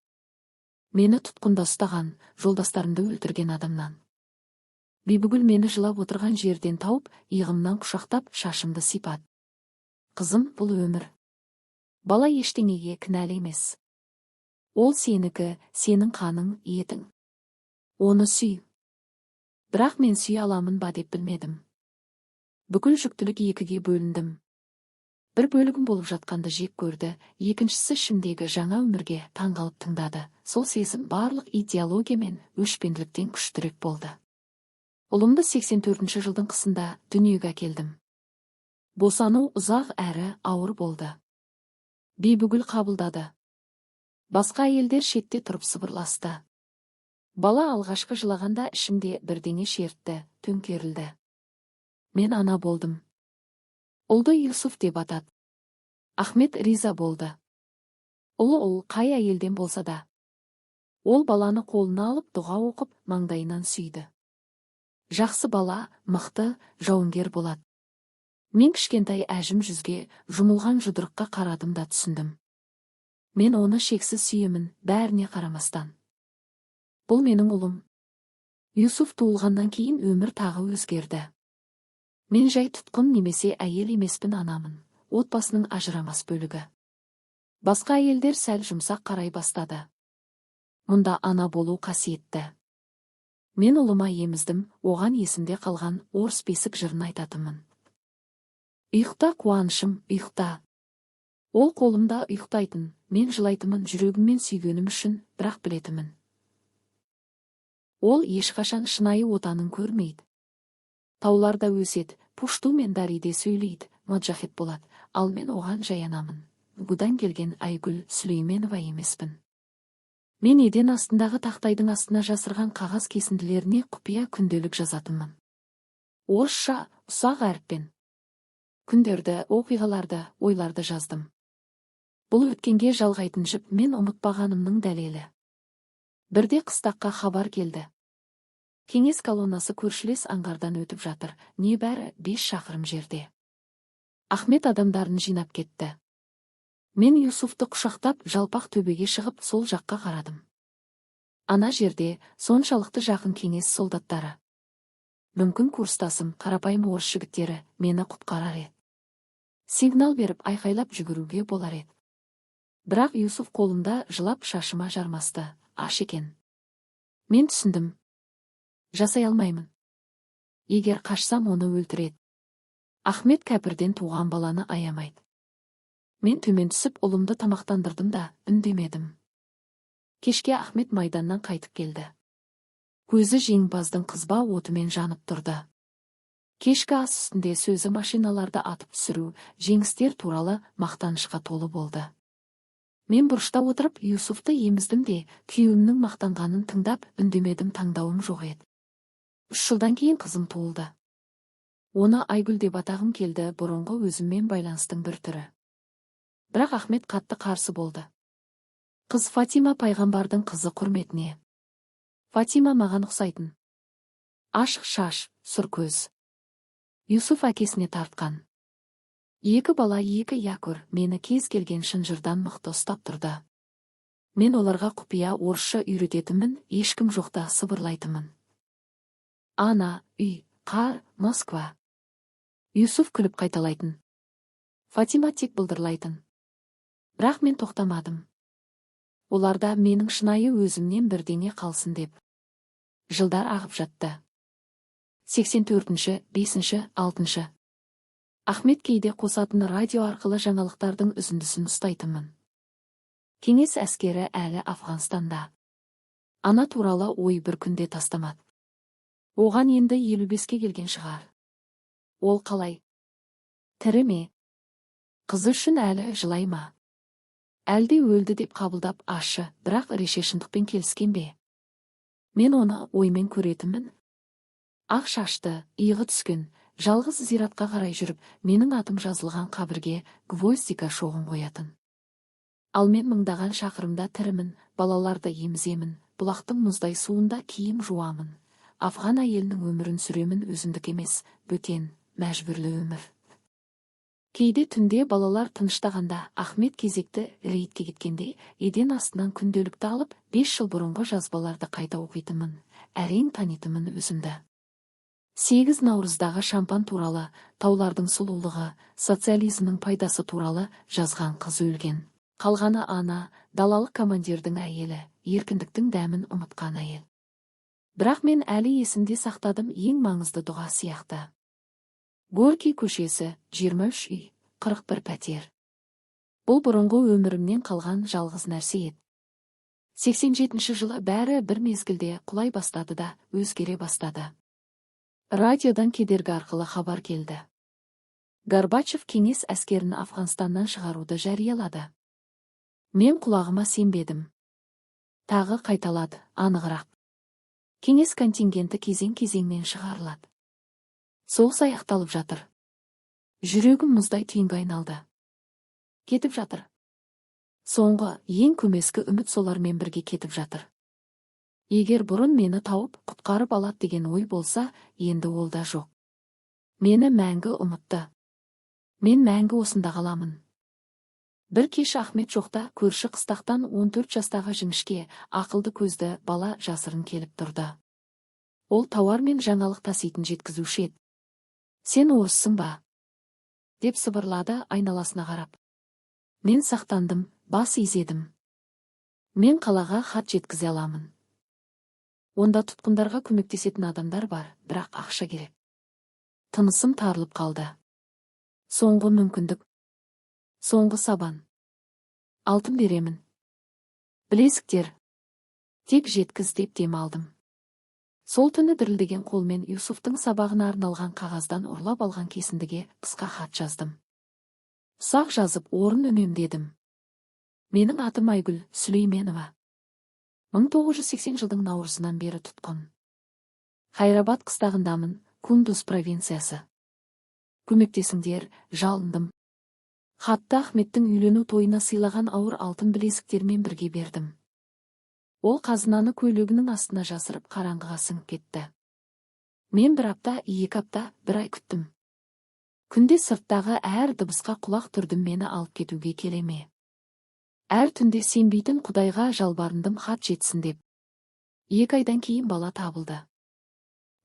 A: Мені тұтқында ұстаған, жолдастарымды өлтірген адамнан. Бибігүл мені жылап отырған жерден тауып, иығымнан құшақтап, шашымды сипат. Қызым, бұл өмір. Бала ештеңеге кінәлі емес. Ол сенікі, сенің қаның, етің. Оны сүй. Бірақ мен сүй аламын ба деп білмедім. Бүкіл жүктілік 2-ге бөліндім. Бір бөлігім болып жатқанды жек көрді, екіншісі ішімдегі жаңа өмірге таңғалып тыңдады. Сол сезім барлық идеология мен өшпенділіктен күштірек болды. Ұлымды 84-ші жылдың қысында дүниеге әкелдім. Босану ұзақ әрі ауыр болды. Бибігүл қабылдады. Басқа әйелдер шетте тұрып сыбырласты. Бала алғашқы жылағанда ішімде бірдеңе шертті, төңкерілді. Мен ана болдым. Ұлды Юсуф деп атады. Ахмет риза болды. Ұл қай әйелден болса да. Ол баланы қолына алып дұға оқып, маңдайынан сүйді. Жақсы бала, мықты, жауынгер болады. Мен кішкентай әжім жүзге, жұмылған жұдырыққа қарадым да түсіндім. Мен оны шексіз сүйемін, бәріне қарамастан. Бұл менің ұлым. Юсуф туылғаннан кейін өмір тағы өзгерді. Мен жай тұтқын немесе әйел емеспін, анамын, отбасының ажырамас бөлігі. Басқа әйелдер сәл жұмсақ қарай бастады. Мұнда ана болу қасиетті. Мен ұлыма еміздім, оған есімде қалған орыс бесік жырын айтатынмын. Ұйықта қуанышым, ұйықта. Ол қолымда ұйықтайтын, мен жылайтымын жүрегіммен сүйгенім үшін, бірақ білетімін. Ол ешқашан шынайы отанын көрмейді. Тауларда өсет, Пушту мен Дариде сөйлейді, Маджахет болады, ал мен оған жаянамын. Бұдан келген Айгүл Сүлейменова емеспін. Мен еден астындағы тақтайдың астына жасырған қағаз кесінділеріне құпия күнделік жазатынмын. Орысша, ұсақ әріппен. Күндерді, оқиғаларды, ойларды жаздым. Бұл өткенге жалғайтын жіп мен ұмытпағанымның дәлелі. Бірде қыстаққа хабар келді. Кеңес колоннасы көршілес аңғардан өтіп жатыр, небәрі 5 шақырым жерде. Ахмет адамдарын жинап кетті. Мен Юсуфты құшақтап жалпақ төбеге шығып сол жаққа қарадым. Ана жерде соншалықты жақын кеңес солдаттары. Мүмкін курстасым, қарапайым орыс жігіттері мені құтқарар еді. Сигнал беріп айқайлап жүгіруге болар еді. Бірақ Юсуф қолымда жылап шашыма жармасты, аш екен. Мен түсіндім. Жасай алмаймын. Егер қашсам оны өлтіреді. Ахмет кәпірден туған баланы аямайды. Мен төмен түсіп ұлымды тамақтандырдым да, үндемедім. Кешке Ахмет майданнан қайтып келді. Көзі жеңімпаздың қызба отымен жанып тұрды. Кешкі ас үстінде сөзі машиналарды атып түсіру, жеңістер туралы мақтанышқа толы болды. Мен бұрышта отырып Юсуфты еміздім де, күйеуімнің мақтанғанын тыңдап, үндемедім, таңдауым жоқ еді. 3 жылдан кейін қызым туылды. Оны Айгүл деп атағым келді, бұрынғы өзіммен байланыстың бір түрі. Бірақ Ахмет қатты қарсы болды. Қыз Фатима пайғамбардың қызы құрметіне. Фатима маған ұқсайтын. Ашық шаш, сұр көз. Юсуф әкесіне тартқан. 2 бала 2 якор мені кез келген шынжырдан мықты ұстап тұрды. Мен оларға құпия орысша үйрететімін, ешкім жоқта сыбырлайтымын. Ана, үй, қар, Москва. Юсуф күліп қайталайтын. Фатима тек бұлдырлайтын. Бірақ мен тоқтамадым. Оларда менің шынайы өзімнен бірдеңе қалсын деп. Жылдар ағып жатты. 84-ші, 5-ші, 6-ші. Ахмет кейде қосатын радио арқылы жаңалықтардың үзіндісін ұстайтынмын. Кеңес әскері әлі Афғанстанда. Ана туралы ой бір күнде тастамады. Оған енді 55-ке келген шығар. Ол қалай? Тірі ме? Қызы үшін әлі жылай ма? Әлде өлді деп қабылдап ашы, бірақ реше шындықпен келіскен бе? Мен оны оймен көретімін. Ақ шашты, иығы түскен, жалғыз зиратқа қарай жүріп, менің атым жазылған қабірге гвоздика шоғын қоятын. Ал мен мыңдаған шақырымда тірімін, балаларды еміземін, бұлақтың мұздай суында киім жуамын. Афған әйелінің өмірін сүремін, өзімдік емес, бөтен, мәжбүрлі өмір. Кейде түнде балалар тыныштағанда, Ахмет кезекті рейдке кеткенде, еден астынан күнделікті алып, 5 жыл бұрынғы жазбаларды қайта оқитынмын, әрең танитынмын өзімді. 8 наурыздағы шампан туралы, таулардың сұлулығы, социализмнің пайдасы туралы жазған қыз өлген. Қалғаны ана, далалық командирдің әйелі, еркіндіктің дәмін ұмытқан әйел. Бірақ мен әлі есімде сақтадым ең маңызды дұға сияқты. Горький көшесі, 23 үй, 41 пәтер. Бұл бұрынғы өмірімнен қалған жалғыз нәрсе еді. 87 жылы бәрі бір мезгілде құлай бастады да, өзгере бастады. Радиодан кедергі арқылы хабар келді. Горбачев кеңес әскерін Афғанстаннан шығаруды жариялады. Мен құлағыма сенбедім. Тағы қайталады, анығырақ. Кеңес контингенті кезең-кезеңмен шығарылады. Соғыс аяқталып жатыр. Жүрегім мұздай түйінге айналды. Кетіп жатыр. Соңғы, ең көмескі үміт солармен бірге кетіп жатыр. Егер бұрын мені тауып, құтқарып алады деген ой болса, енді ол да жоқ. Мені мәңгі ұмытты. Мен мәңгі осында қаламын. Бір кеш Ахмет жоқта, көрші қыстақтан 14 жастағы жіңішке, ақылды көзді бала жасырын келіп тұрды. Ол тауар мен жаңалық таситын жеткізуші еді. Сен орыссың ба? Деп сыбырлады айналасына қарап. Мен сақтандым, бас изедім. Мен қалаға хат жеткізе аламын. Онда тұтқындарға көмектесетін адамдар бар, бірақ ақша керек. Тынысым тарылып қалды. Соңғы мүмкіндік. Соңғы сабан. Алтын беремін. Білезіктер. Тек жеткіз деп дем алдым. Сол түні дірілдеген қолмен Юсуфтың сабағына арналған қағаздан ұрлап алған кесіндіге қысқа хат жаздым. Ұсақ жазып орын үнемдедім. Менің атым Айгүл Сүлейменова. 1980 жылдың наурызынан бері тұтқын. Хайрабад қыстағындамын, Кундуз провинциясы. Көмектесіңдер, жалындым. Хатты Ахметтің үйлену тойына сыйлаған ауыр алтын білезіктермен бірге бердім. Ол қазынаны көйлегінің астына жасырып қараңғыға сіңіп кетті. Мен бір апта, 2 апта, 1 ай күттім. Күнде сырттағы әр дыбысқа құлақ түрдім, мені алып кетуге келеме. Әр түнде сенбейтін Құдайға жалбарындым хат жетсін деп. 2 айдан кейін бала табылды.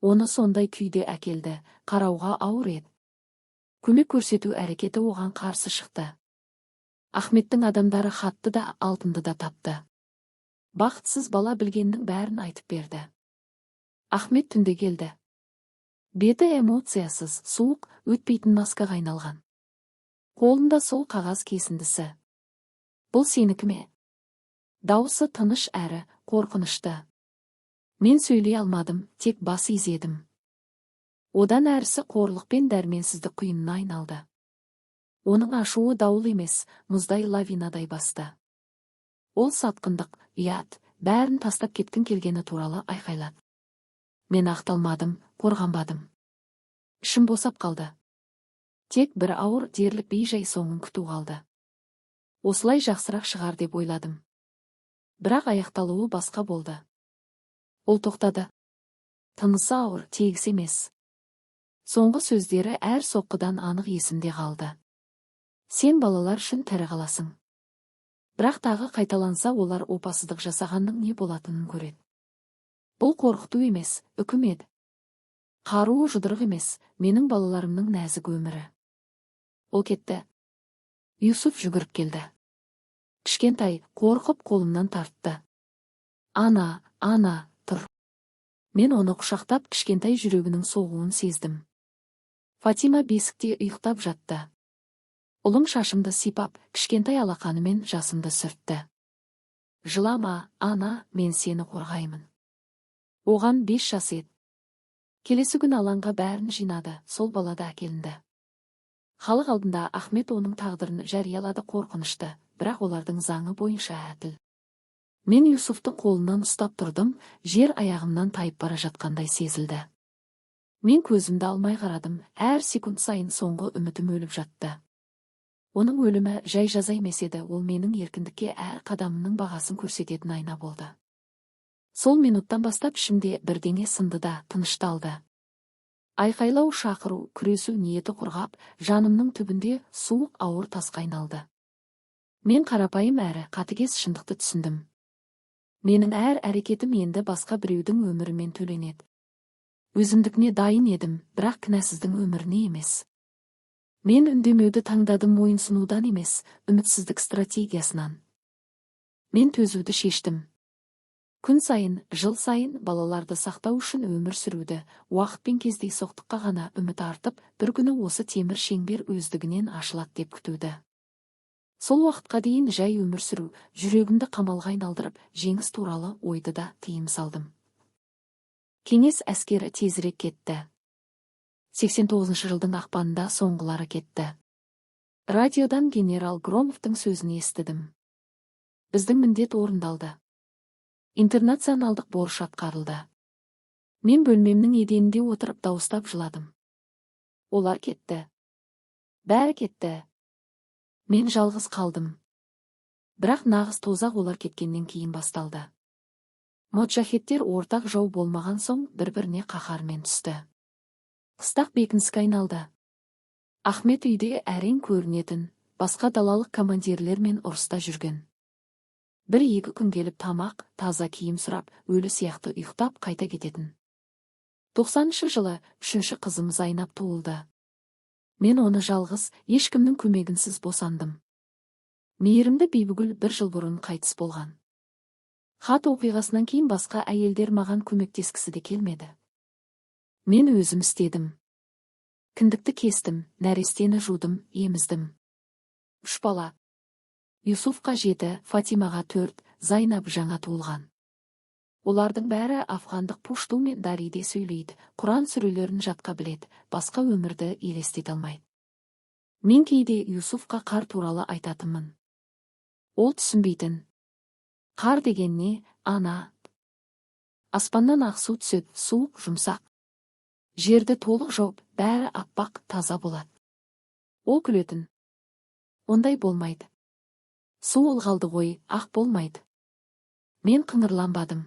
A: Оны сондай күйде әкелді, қарауға ауыр еді. Көмек көрсету әрекеті оған қарсы шықты. Ахметтің адамдары хатты да алтынды да тапты. Бақытсыз бала білгеннің бәрін айтып берді. Ахмет түнде келді. Беті эмоциясыз, суық, өтпейтін маскаға айналған. Қолында сол қағаз кесіндісі. Бұл сенікі ме? Дауысы тыныш әрі қорқынышты. Мен сөйлей алмадым, тек бас изедім. Одан әрісі қорлық пен дәрменсіздік құйынына айналды. Оның ашуы дауыл емес, мұздай лавинадай басты. Ол сатқындық, ұят, бәрін тастап кеткін келгені туралы айқайлады. Мен ақталмадым, қорғанбадым. Ішім босап қалды. Тек бір ауыр дерлік бейжай соңын күту қалды. Осылай жақсырақ шығар деп ойладым. Бірақ аяқталуы басқа болды. Ол тоқтады. Тынысы ауыр, тегіс емес. Соңғы сөздері әр соққыдан анық есімде қалды. Сен балалар үшін тірі қаласың. Бірақ тағы қайталанса, олар опасыздық жасағанның не болатынын көреді. Бұл қорқыту емес, үкім еді. Қаруы жұдырық емес, менің балаларымның нәзік өмірі. Ол кетті. Юсуф жүгіріп келді. Кішкентай, қорқып қолымнан тартты. Ана, тұр. Мен оны құшақтап, кішкентай жүрегінің соғуын сездім. Фатима бесікте ұйықтап жатты. Ұлым шашымды сипап, кішкентай алақанымен жасымды сүртті. Жылама, ана, мен сені қорғаймын. Оған 5 жас еді. Келесі күн алаңға бәрін жинады, сол балада әкелінді. Халық алдында Ахмет оның тағдырын жариялады, қорқынышты, бірақ олардың заңы бойынша әділ. Мен Юсуфтың қолынан ұстап тұрдым, жер аяғымнан тайып бара жатқандай сезілді. Мен көзімді алмай қарадым, әр секунд сайын соңғы үмітім өліп жатты. Оның өлімі жай жаза емес еді, ол менің еркіндікке әр қадамының бағасын көрсететін айна болды. Сол минуттан бастап ішімде бірдеңе сынды да тынышталды. Айқайлау, шақыру, күресу ниеті құрғап, жанымның түбінде суық ауыр тасқа айналды. Мен қарапайым әрі қатыгез шындықты түсіндім. Менің әр әрекетім енді басқа біреудің өмірімен төленеді. Өзімдікіне дайын едім, бірақ кінәсіздің өміріне емес. Мен үндемеуді таңдадым, мойынсынудан емес, үмітсіздік стратегиясынан. Мен төзуді шештім. Күн сайын, жыл сайын балаларды сақтау үшін өмір сүруді, уақытпен кездейсоқтыққа ғана үміт артып, бір күні осы темір шеңбер өздігінен ашылады деп күтуді. Сол уақытқа дейін жай өмір сүру, жүрегімді қамалға айналдырып, жеңіс туралы ойды да тыйым салдым. Кеңес әскері тезірек кетті. 89 жылдың ақпанында соңғылары кетті. Радиодан генерал Громовтың сөзін естідім. Біздің міндет орындалды. Интернационалдық борыш атқарылды. Мен бөлмемнің еденінде отырып дауыстап жыладым. Олар кетті. Бәрі кетті. Мен жалғыз қалдым. Бірақ нағыз тозақ олар кеткеннен кейін басталды. Моджахеттер ортақ жау болмаған соң бір-біріне қаһармен түсті. Қыстақ бекініске айналды. Ахмет үйде әрең көрінетін, басқа далалық командирлермен ұрыста жүрген. 1-2 күн келіп тамақ, таза киім сұрап, өлі сияқты ұйықтап қайта кететін. 90 жылы 3-ші қызымыз Айнап туылды. Мен оны жалғыз, ешкімнің көмегінсіз босандым. Мейірімді Бибігүл 1 жыл бұрын қайтыс болған. Хат оқиғасынан кейін басқа әйелдер маған көмектескісі де келмеді. Мен өзім істедім. Кіндікті кестім, нәрестені жудым, еміздім. 3 бала. Юсуфқа 7, Фатимаға 4, Зайнап жаңа туылған. Олардың бәрі афғандық пушту мен дариде сөйлейді, Құран сүрелерін жатқа біледі, басқа өмірді елестете алмайды. Мен кейде Юсуфқа қар туралы айтатынмын. Ол түсінбейтін. Қар деген не, ана? Аспаннан ақ су түседі, суық, жұмсақ. Жерді толық жауып, бәрі аппақ, таза болады. Ол күлетін. Ондай болмайды. Су ылғалды ғой, ақ болмайды. Мен қыңырланбадым.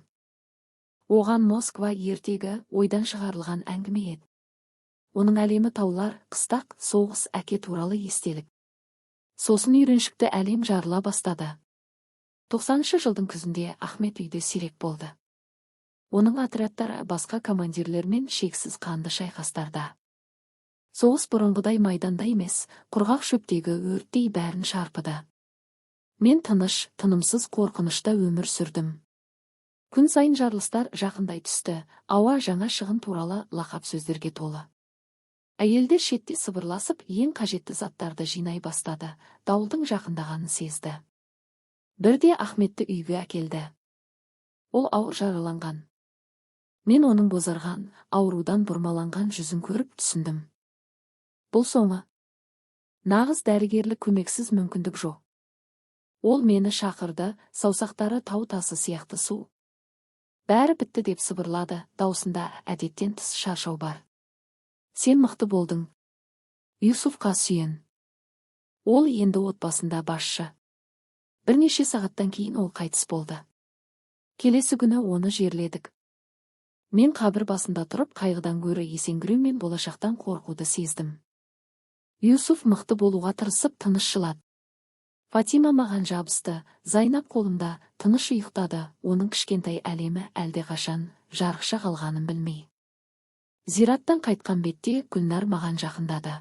A: Оған Москва ертегі ойдан шығарылған әңгіме еді. Оның әлемі таулар, қыстақ, соғыс, әке туралы естелік. Сосын үйреншікті әлем жарыла бастады. 90-шы жылдың күзінде Ахмет үйде сирек болды. Оның отрядтары басқа командирлермен шексіз қанды шайқастарда. Соғыс бұрынғыдай майданда емес, құрғақ шөптегі өрттей бәрін шарпыды. Мен тыныш, тынымсыз қорқынышта өмір сүрдім. Күн сайын жарылыстар жақындай түсті, ауа жаңа шығын туралы лақап сөздерге толы. Әйелдер шетте сыбырласып, ең қажетті заттарды жинай бастады, дауылдың жақындағанын сезді. Бірде Ахметті үйге әкелді. Ол ауыр жараланған. Мен оның бозарған, аурудан бұрмаланған жүзін көріп түсіндім. Бұл соңы. Нағыз дәрігерлік көмексіз мүмкіндік жоқ. Ол мені шақырды, саусақтары тау тасы сияқты су. Бәрі бітті деп сыбырлады, даусында әдеттен тыс шаршау бар. Сен мықты болдың. Юсуфқа сүйен. Ол енді отбасында басшы. Бірнеше сағаттан кейін ол қайтыс болды. Келесі күні оны жерледік. Мен қабір басында тұрып қайғыдан гөрі есеңгіреу мен болашақтан қорқуды сездім. Юсуф мықты болуға тырысып тыныш жылады. Фатима маған жабысты, Зайнап қолымда тыныш ұйықтады, оның кішкентай әлемі әлдеқашан жарықша қалғанын білмей. Зираттан қайтқан бетте Гүлнар маған жақындады.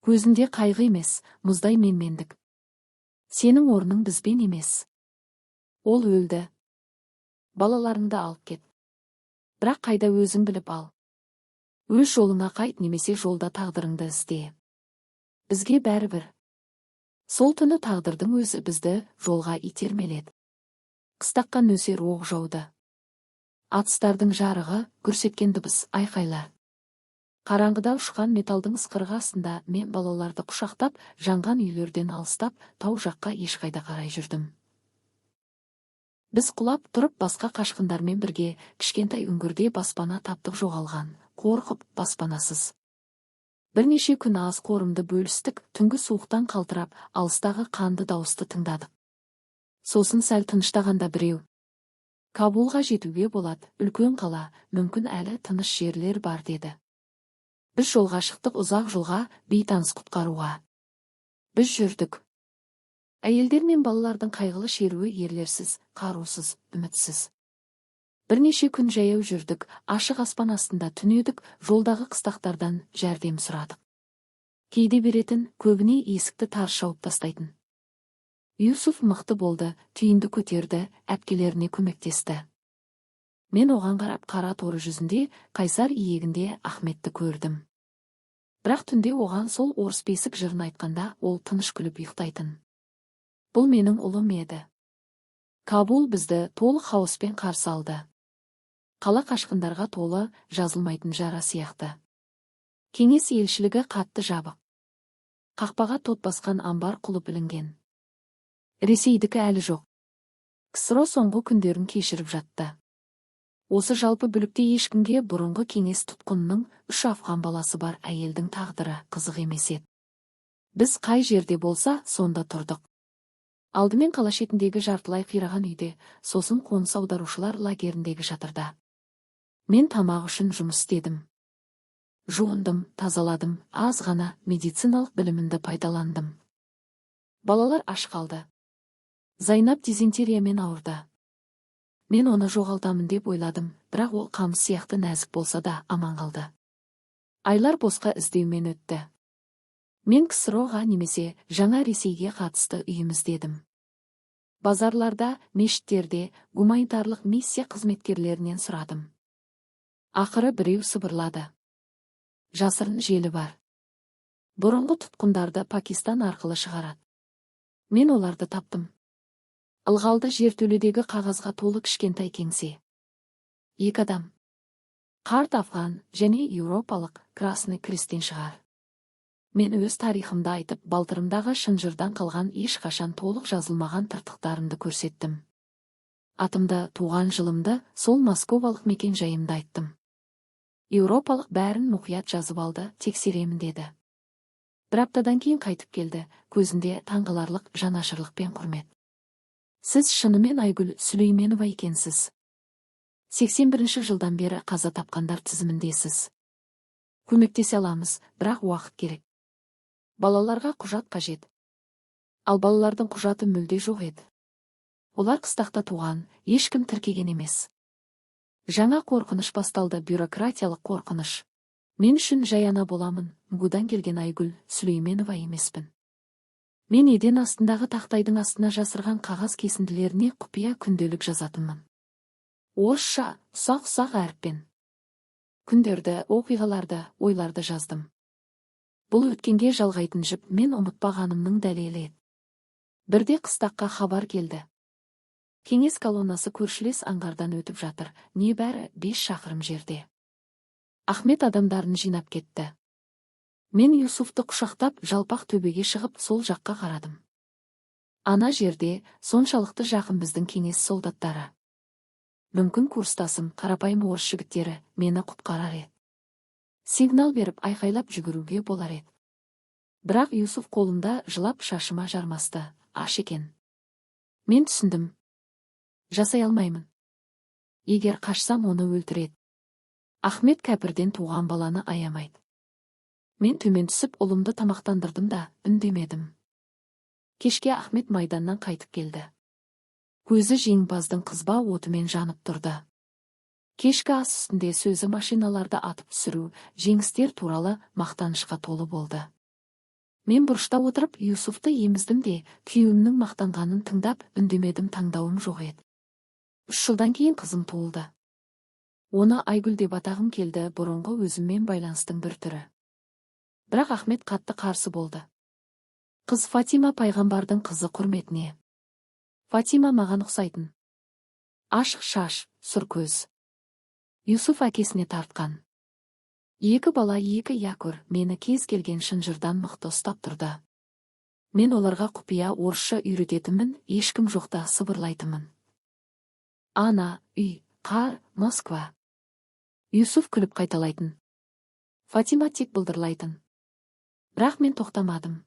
A: Көзінде қайғы емес, мұздай менмендік. Сенің орның бізбен емес. Ол өлді. Балаларыңды алып кет. Бірақ қайда өзің біліп ал. Өз жолыңа қайт немесе жолда тағдырыңды ізде. Бізге бәрібір. Сол түні тағдырдың өзі бізді жолға итермеледі. Қыстаққа нөсер оқ жауды. Атыстардың жарығы, гүрсеткен дыбыс, айқайлар. Қараңғыда ұшқан металдың ысқырығы астында мен балаларды құшақтап, жанған үйлерден алыстап, тау жаққа ешқайда қарай жүрдім. Біз құлап тұрып басқа қашқындармен бірге кішкентай үңгірде баспана таптық, жоғалған, қорқып баспанасыз. Бірнеше күн аз қорымды бөлістік, түнгі суықтан қалтырап, алыстағы қанды дауысты тыңдадық. Сосын сәл тыныштағанда біреу. Кабулға жетуге болады, үлкен қала, мүмкін әлі тыныш жерлер бар деді. Біз жолға шықтық, ұзақ жолға, бейтаныс құтқаруға. Біз жүрдік. Әйелдер мен балалардың қайғылы шеруі ерлерсіз, қарусыз, үмітсіз. Бірнеше күн жаяу жүрдік, ашық аспан астында түнедік, жолдағы қыстақтардан жәрдем сұрадық. Кейде беретін, көбіне есікті тарс жауып тастайтын. Юсуф мықты болды, түйінді көтерді, әпкелеріне көмектесті. Мен оған қарап қара торы жүзінде, қайсар иегінде Ахметті көрдім. Бірақ түнде оған сол орыс бесік жырын айтқанда, ол тыныш күліп ұйықтайтын. Бұл менің ұлым еді. Кабул бізді толық хаоспен қарсы алды. Қала қашқындарға толы, жазылмайтын жара сияқты. Кеңес елшілігі қатты жабық. Қақпаға тот басқан амбар құлып ілінген. Ресейдікі әлі жоқ. КСРО соңғы күндерін кешіріп жатты. Осы жалпы бүлікте ешкімге бұрынғы кеңес тұтқынының 3 афған баласы бар әйелдің тағдыры қызық емес еді. Біз қай жерде болса, сонда тұрдық. Алдымен қала шетіндегі жартылай қираған үйде, сосын қоныс аударушылар лагеріндегі жатырда. Мен тамақ үшін жұмыс істедім. Жуындым, тазаладым, аз ғана медициналық білімімді пайдаландым. Балалар аш қалды. Зайнап дизентериямен ауырды. Мен оны жоғалтамын деп ойладым, бірақ ол қамыс сияқты нәзік болса да аман қалды. Айлар босқа іздеумен өтті. Мен КСРО-ға немесе жаңа Ресейге қатысты үйім іздедім. Базарларда, мешіттерде гуманитарлық миссия қызметкерлерінен сұрадым. Ақыры біреу сыбырлады. жасырын желі бар. Бұрынғы тұтқындарды Пакистан арқылы шығарады. Мен оларды таптым. Ылғалды жертөледегі қағазға толы кішкентай кеңсе. 2 адам. Қарт афган және еуропалық Красный Крестен шығар. Мен өз тарихымды айтып, балтырымдағы шынжырдан қалған ешқашан толық жазылмаған тыртықтарымды көрсеттім. Атымды, туған жылымды, сол московалық мекен жайымды айттым. Еуропалық бәрін мұқият жазып алды, тексеремін деді. Бір аптадан кейін қайтып келді, көзінде таңғаларлық жанашырлық пен құрмет. Сіз шынымен Айгүл Сүлейменова екенсіз. 81 жылдан бері қаза тапқандар тізіміндесіз. Көмектесе аламыз, бірақ уақыт керек. Балаларға құжат қажет. Ал балалардың құжаты мүлде жоқ еді. Олар қыстақта туған, ешкім тіркеген емес. Жаңа қорқыныш басталды, бюрократиялық қорқыныш. Мен үшін жаяна боламын, бұдан келген Айгүл Сүлейменова емеспін. Мен еден астындағы тақтайдың астына жасырған қағаз кесінділеріне құпия күнделік жазатынмын. Орысша, ұсақ-ұсақ әріппен. Күндерді, оқиғаларды, ойларды жаздым. Бұл өткенге жалғайтын жіп, мен ұмытпағанымның дәлелі еді. Бірде қыстаққа хабар келді. Кеңес колоннасы көршілес аңғардан өтіп жатыр, небәрі 5 шақырым жерде. Ахмет адамдарын жинап кетті. Мен Юсуфты құшақтап, жалпақ төбеге шығып, сол жаққа қарадым. Ана жерде соншалықты жақын біздің кеңес солдаттары. Мүмкін курстасым, қарапайым орыс жігіттері мені құтқарар еді. Сигнал беріп, айқайлап жүгіруге болар еді. Бірақ Юсуф қолымда жылап шашыма жармасты, аш екен. Мен түсіндім. Жасай алмаймын. Егер қашсам, оны өлтіреді. Ахмет кәпірден туған баланы аямайды. Мен төмен түсіп, ұлымды тамақтандырдым да, үндемедім. Кешке Ахмет майданнан қайтып келді. Көзі жеңімпаздың қызба отымен жанып тұрды. Кешкі ас үстінде сөзі машиналарды атып түсіру, жеңістер туралы мақтанышқа толы болды. Мен бұрышта отырып, Юсуфты еміздім де, күйеуімнің мақтанғанын тыңдап, үндемедім, таңдауым жоқ еді. 3 жылдан кейін қызым туылды. Оны Айгүл деп атағым келді, бұрынғы өзіммен байланыстың бір түрі. Бірақ Ахмет қатты қарсы болды. Қыз Фатима пайғамбардың қызы құрметіне. Фатима маған ұқсайтын. Ашық шаш, сұр көз. Юсуф әкесіне тартқан. 2 бала, 2 якор, мені кез келген шынжырдан мықты ұстап тұрды. Мен оларға құпия орысша үйрететімін, ешкім жоқта сыбырлайтымын. Ана, үй, қар, Москва. Юсуф күліп қайталайтын. Фатима тек бұлдырлайтын. Бірақ мен тоқтамадым.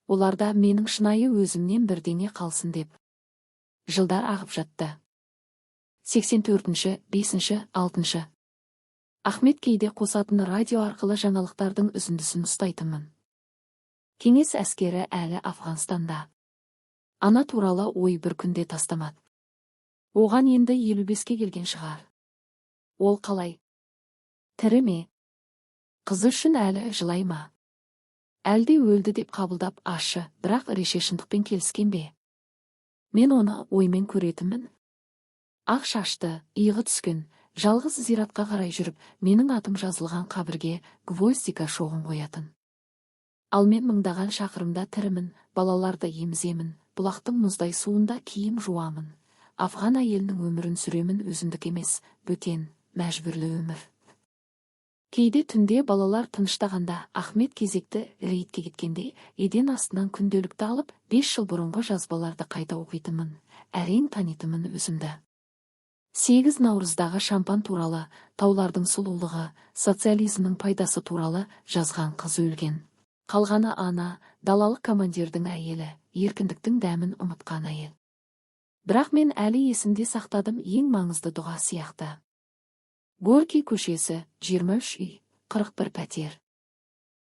A: Оларда менің шынайы өзімнен бірдеңе қалсын деп. Жылдар ағып жатты. 84-ші, 5-ші, 6-ші. Ахмет кейде қосатын радио арқылы жаңалықтардың үзіндісін ұстайтынмын. Кеңес әскері әлі Афғанстанда. Ана туралы ой бір күнде тастамады. Оған енді 55-ке келген шығар. Ол қалай? Тірі ме? Қызы үшін әлі жылай ма? Әлде өлді деп қабылдап ашы, бірақ реше шындықпен келіскен бе? Мен оны оймен көретімін. Ақ шашты, иығы түскен, жалғыз зиратқа қарай жүріп, менің атым жазылған қабірге гвоздика шоғын қоятын. Ал мен мыңдаған шақырымда тірімін, балаларды еміземін, бұлақтың мұздай суында киім жуамын. Афған әйелінің өмірін сүремін, өзімдік емес, бөтен, мәжбүрлі өмір. Кейде түнде балалар тыныштағанда, Ахмет кезекті рейдке кеткенде, еден астынан күнделікті алып, 5 жыл бұрынғы жазбаларды қайта оқитынмын, әрең танитынмын өзімді. 8 наурыздағы шампан туралы, таулардың сұлулығы, социализмнің пайдасы туралы жазған қыз өлген. Қалғаны ана, далалық командирдің әйелі, еркіндіктің дәмін ұмытқан әйел. Бірақ мен әлі есімде сақтадым, ең маңызды дұға сияқты. Горький көшесі, 23 үй, 41 пәтер.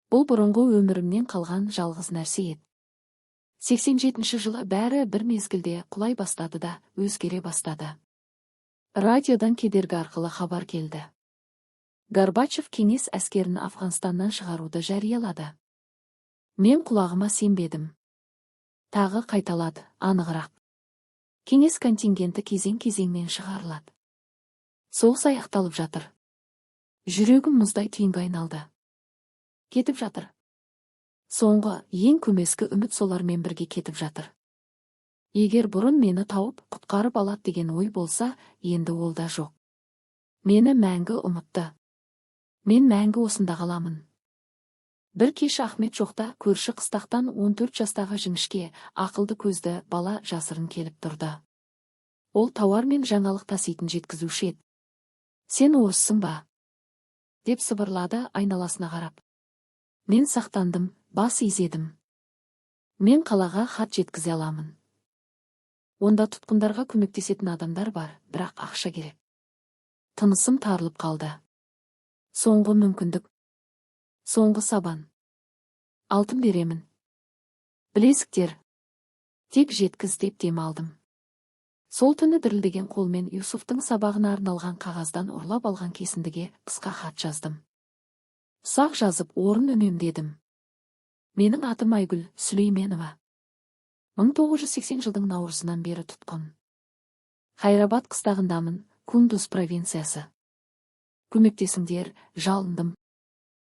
A: Бұл бұрынғы өмірімнен қалған жалғыз нәрсе еді. 87 жылы бәрі бір мезгілде құлай бастады да, өзгере бастады. Радиодан кедергі арқылы хабар келді. Горбачев кеңес әскерін Афғанстаннан шығаруды жариялады. Мен құлағыма сенбедім. Тағы қайталады, анығырақ. Кеңес контингенті кезең-кезеңмен шығарылады. Соғыс аяқталып жатыр. Жүрегім мұздай түйінге айналды. кетіп жатыр. Соңғы, ең көмескі үміт солармен бірге кетіп жатыр. Егер бұрын мені тауып, құтқарып алады деген ой болса, енді ол да жоқ. Мені мәңгі ұмытты. Мен мәңгі осында қаламын. Бір кеш Ахмет жоқта көрші қыстақтан 14 жастағы жіңішке, ақылды көзді бала жасырын келіп тұрды. Ол тауар мен жаңалық таситын жеткізуші еді. Сен орыссың ба? Деп сыбырлады айналасына қарап. Мен сақтандым, бас изедім. Мен қалаға хат жеткізе аламын. Онда тұтқындарға көмектесетін адамдар бар, бірақ ақша керек. Тынысым тарылып қалды. Соңғы мүмкіндік. Соңғы сабан. Алтын беремін. Білезіктер. Тек жеткіз деп дем алдым. Сол түні дірілдеген қолмен Юсуфтың сабағына арналған қағаздан ұрлап алған кесіндіге қысқа хат жаздым. Ұсақ жазып орын үнемдедім. Менің атым Айгүл Сүлейменова. 1980 жылдың наурызынан бері тұтқын. Хайрабад қыстағындамын, Кундуз провинциясы. Көмектесіңдер, жалындым.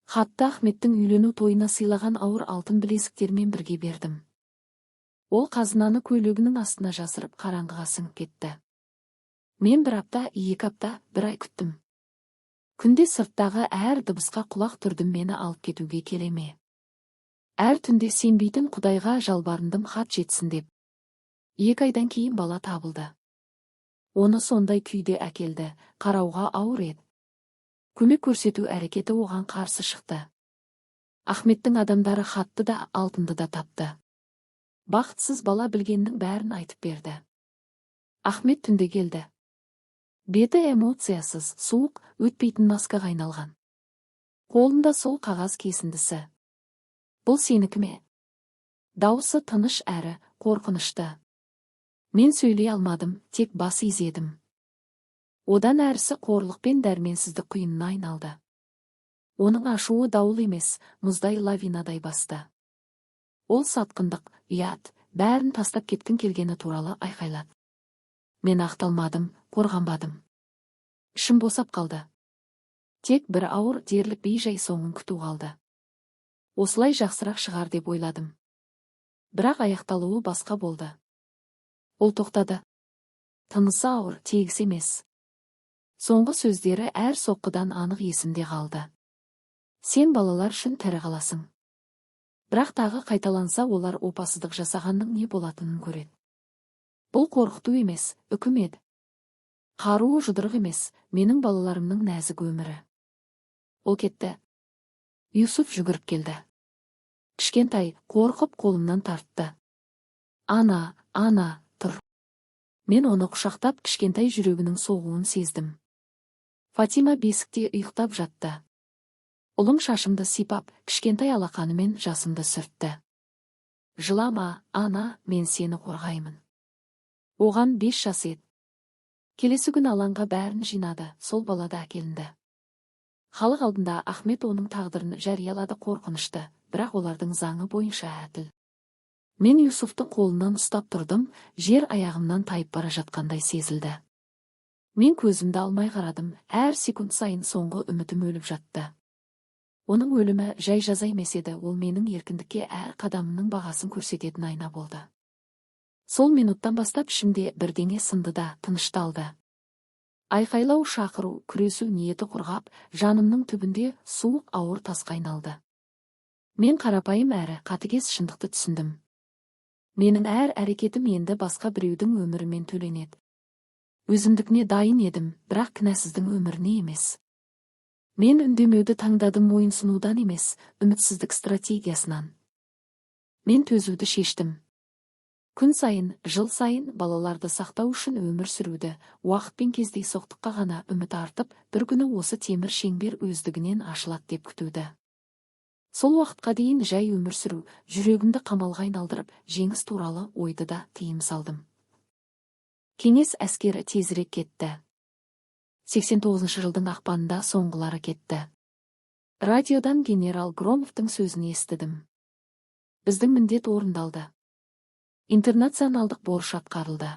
A: Хатты Ахметтің үйлену тойына сыйлаған ауыр алтын білезіктермен бірге бердім. Ол қазынаны көйлегінің астына жасырып қараңғыға сіңіп кетті. Мен бір апта, 2 апта, 1 ай күттім. Күнде сырттағы әр дыбысқа құлақ түрдім, мені алып кетуге келеме. Әр түнде сенбейтін Құдайға жалбарындым хат жетсін деп. 2 айдан кейін бала табылды. Оны сондай күйде әкелді, қарауға ауыр еді. Көмек көрсету әрекеті оған қарсы шықты. Ахметтің адамдары хатты да алтынды да тапты. Бақытсыз бала білгеннің бәрін айтып берді. Ахмет түнде келді. Беті эмоциясыз, суық, өтпейтін маскаға айналған. Қолында сол қағаз кесіндісі. Бұл сенікі ме? Дауысы тыныш әрі қорқынышты. Мен сөйлей алмадым, тек бас изедім. Одан әрісі қорлық пен дәрменсіздік құйынына айналды. Оның ашуы дауыл емес, мұздай лавинадай басты. Ол сатқындық, ұят, бәрін тастап кеткің келгені туралы айқайлады. Мен ақталмадым, қорғанбадым. Ішім босап қалды. Тек бір ауыр дерлік бей-жай соңын күту қалды. Осылай жақсырақ шығар деп ойладым. Бірақ аяқталуы басқа болды. Ол тоқтады. Тынысы ауыр, тегіс емес. Соңғы сөздері әр соққыдан анық есімде қалды. Сен балалар үшін тірі қаласың. Бірақ тағы қайталанса, олар опасыздық жасағанның не болатынын көреді. Бұл қорқыту емес, үкім еді. Қаруы жұдырық емес, менің балаларымның нәзік өмірі. Ол кетті. Юсуф жүгіріп келді. Кішкентай, қорқып қолымнан тартты. Ана, тұр. Мен оны құшақтап, кішкентай жүрегінің соғуын сездім. Фатима бесікте ұйықтап жатты. Ұлым шашымды сипап, кішкентай алақанымен жасымды сүртті. Жылама, ана, мен сені қорғаймын. Оған 5 жас еді. Келесі күн алаңға бәрін жинады, сол балада әкелінді. Халық алдында Ахмет оның тағдырын жариялады, қорқынышты, бірақ олардың заңы бойынша әділ. Мен Юсуфтың қолынан ұстап тұрдым, жер аяғымнан тайып бара жатқандай сезілді. Мен көзімді алмай қарадым, әр секунд сайын соңғы үмітім өліп жатты. Оның өлімі жай жаза емес еді, ол менің еркіндікке әр қадамымның бағасын көрсететін айна болды. Сол минуттан бастап ішімде бірдеңе сынды да тынышталды. Айқайлау, шақыру, күресу ниеті құрғап, жанымның түбінде суық ауыр тасқа айналды. Мен қарапайым әрі қатыгез шындықты түсіндім. Менің әр әрекетім енді басқа біреудің өмірімен төленеді. Өзімдікіне дайын едім, бірақ кінәсіздің өміріне емес. Мен үндемеуді таңдадым, мойынсынудан емес, үмітсіздік стратегиясынан. Мен төзуді шештім. Күн сайын, жыл сайын балаларды сақтау үшін өмір сүруді, уақытпен кездейсоқтыққа ғана үміт артып, бір күні осы темір шеңбер өздігінен ашылады деп күтуді. Сол уақытқа дейін жай өмір сүру, жүрегімді қамалға айналдырып, жеңіс туралы ойды да тыйым салдым. Кеңес әскері тезірек кетті. 89 жылдың ақпанында соңғылары кетті. Радиодан генерал Громовтың сөзін естідім. Біздің міндет орындалды. Интернационалдық борыш атқарылды.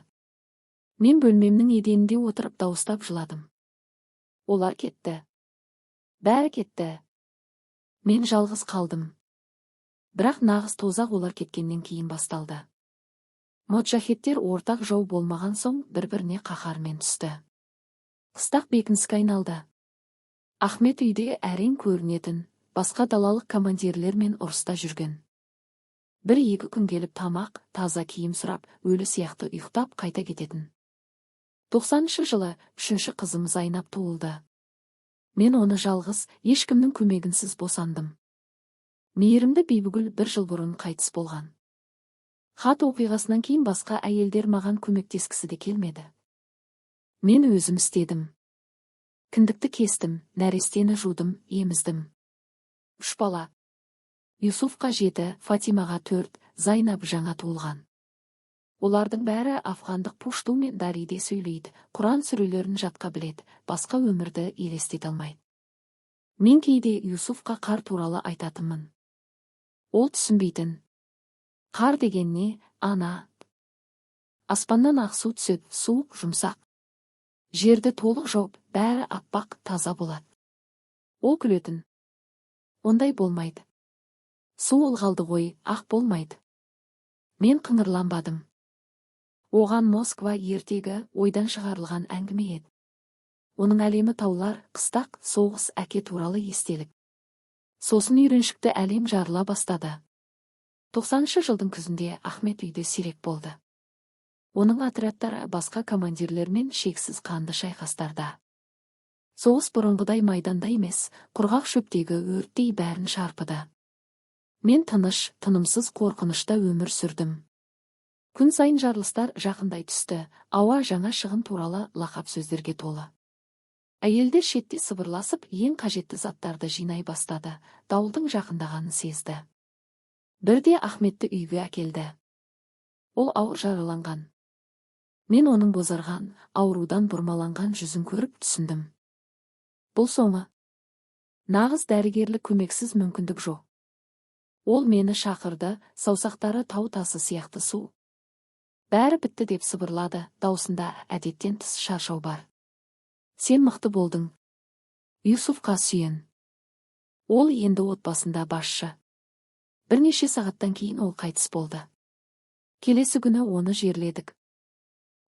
A: Мен бөлмемнің еденінде отырып дауыстап жыладым. Олар кетті. Бәрі кетті. Мен жалғыз қалдым. Бірақ нағыз тозақ олар кеткеннен кейін басталды. Моджахеттер ортақ жау болмаған соң бір-біріне қаһармен түсті. Қыстақ бекініске айналды. Ахмет үйде әрең көрінетін, басқа далалық командирлермен ұрыста жүрген. Бір-екі күн келіп тамақ, таза киім сұрап, өлі сияқты ұйықтап қайта кететін. 90-шы жылы 3-ші қызым Зайнап туылды. Мен оны жалғыз, ешкімнің көмегінсіз босандым. Мейірімді Бибігүл 1 жыл бұрын қайтыс болған. Хат оқиғасынан кейін басқа әйелдер маған көмектескісі де келмеді. Мен өзім істедім. Кіндікті кестім, нәрестені жудым, еміздім. 3 бала. Юсуфқа 7, Фатимаға 4, Зайнап жаңа туылған. Олардың бәрі афғандық пушту мен дариде сөйлейді, Құран сүрелерін жатқа біледі, басқа өмірді елестете алмайды. Мен кейде Юсуфқа қар туралы айтатынмын. Ол түсінбейтін. Қар деген не, ана? Аспаннан ақсу түседі, суық, жұмсақ. Жерді толық жауып, бәрі аппақ, таза болады. Ол күлетін. Ондай болмайды. Су ылғалды ғой, ақ болмайды. Мен қыңырланбадым. Оған Москва ертегі ойдан шығарылған әңгіме еді. Оның әлемі таулар, қыстақ, соғыс, әке туралы естелік. Сосын үйреншікті әлем жарыла бастады. 90-шы жылдың күзінде Ахмет үйде сирек болды. Оның отрядтары басқа командирлермен шексіз қанды шайқастарда. Соғыс бұрынғыдай майданда емес, құрғақ шөптегі өрттей бәрін шарпыды. Мен тыныш, тынымсыз қорқынышта өмір сүрдім. Күн сайын жарылыстар жақындай түсті, ауа жаңа шығын туралы лақап сөздерге толы. Әйелдер шетте сыбырласып, ең қажетті заттарды жинай бастады, дауылдың жақындағанын сезді. Бірде Ахметті үйге әкелді. Ол ауыр жараланған. Мен оның бозарған, аурудан бұрмаланған жүзін көріп түсіндім. Бұл соңы. Нағыз дәрігерлік көмексіз мүмкіндік жоқ. Ол мені шақырды, саусақтары тау тасы сияқты су. Бәрі бітті деп сыбырлады, даусында әдеттен тыс шаршау бар. Сен мықты болдың. Юсуфқа сүйен. Ол енді отбасында басшы. Бірнеше сағаттан кейін ол қайтыс болды. Келесі күні оны жерледік.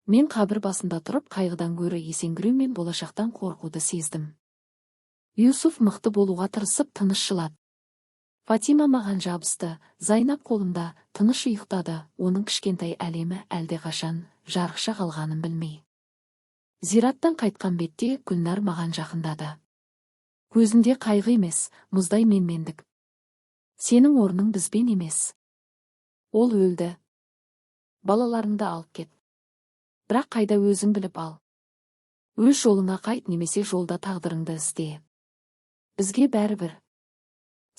A: Мен қабір басында тұрып қайғыдан гөрі есеңгіреу мен болашақтан қорқуды сездім. Юсуф мықты болуға тырысып тыныш жылады. Фатима маған жабысты, Зайнап қолымда тыныш ұйықтады, оның кішкентай әлемі әлдеқашан жарықша қалғанын білмей. Зираттан қайтқан бетте Гүлнар маған жақындады. Көзінде қайғы емес, мұздай менмендік. Сенің орның бізбен емес. Ол өлді. Балаларыңды алып кет. Бірақ қайда өзің біліп ал. Өз жолыңа қайт немесе жолда тағдырыңды ізде. Бізге бәрібір.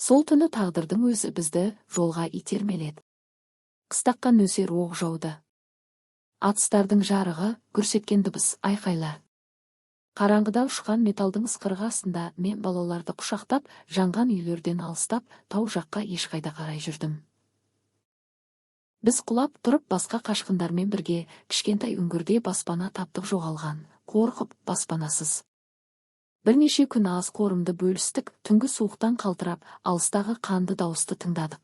A: Сол түні тағдырдың өзі бізді жолға итермеледі. Қыстаққа нөсер оқ жауды. Атыстардың жарығы, гүрсеткен дыбыс, айқайлар. Қараңғыда ұшқан металдың ысқырығы астында мен балаларды құшақтап, жанған үйлерден алыстап, тау жаққа ешқайда қарай жүрдім. Біз құлап тұрып басқа қашқындармен бірге кішкентай үңгірде баспана таптық, жоғалған, қорқып, баспанасыз. Бірнеше күн аз қорымды бөлістік, түнгі суықтан қалтырап, алыстағы қанды дауысты тыңдадық.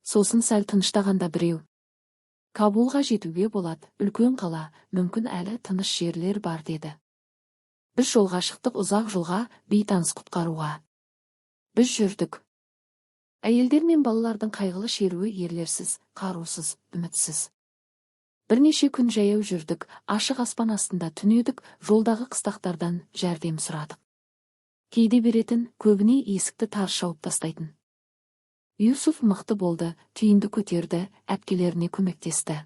A: Сосын сәл тыныштағанда біреу. Кабулға жетуге болады, үлкен қала, мүмкін әлі тыныш жерлер бар деді. Біз жолға шықтық, ұзақ жолға, бейтаныс құтқаруға. Біз жүрдік. Әйелдер мен балалардың қайғылы шеруі ерлерсіз, қарусыз, үмітсіз. Бірнеше күн жаяу жүрдік, ашық аспан астында түнедік, жолдағы қыстақтардан жәрдем сұрадық. Кейде беретін, көбіне есікті тарс жауып тастайтын. Юсуф мықты болды, түйінді көтерді, әпкелеріне көмектесті.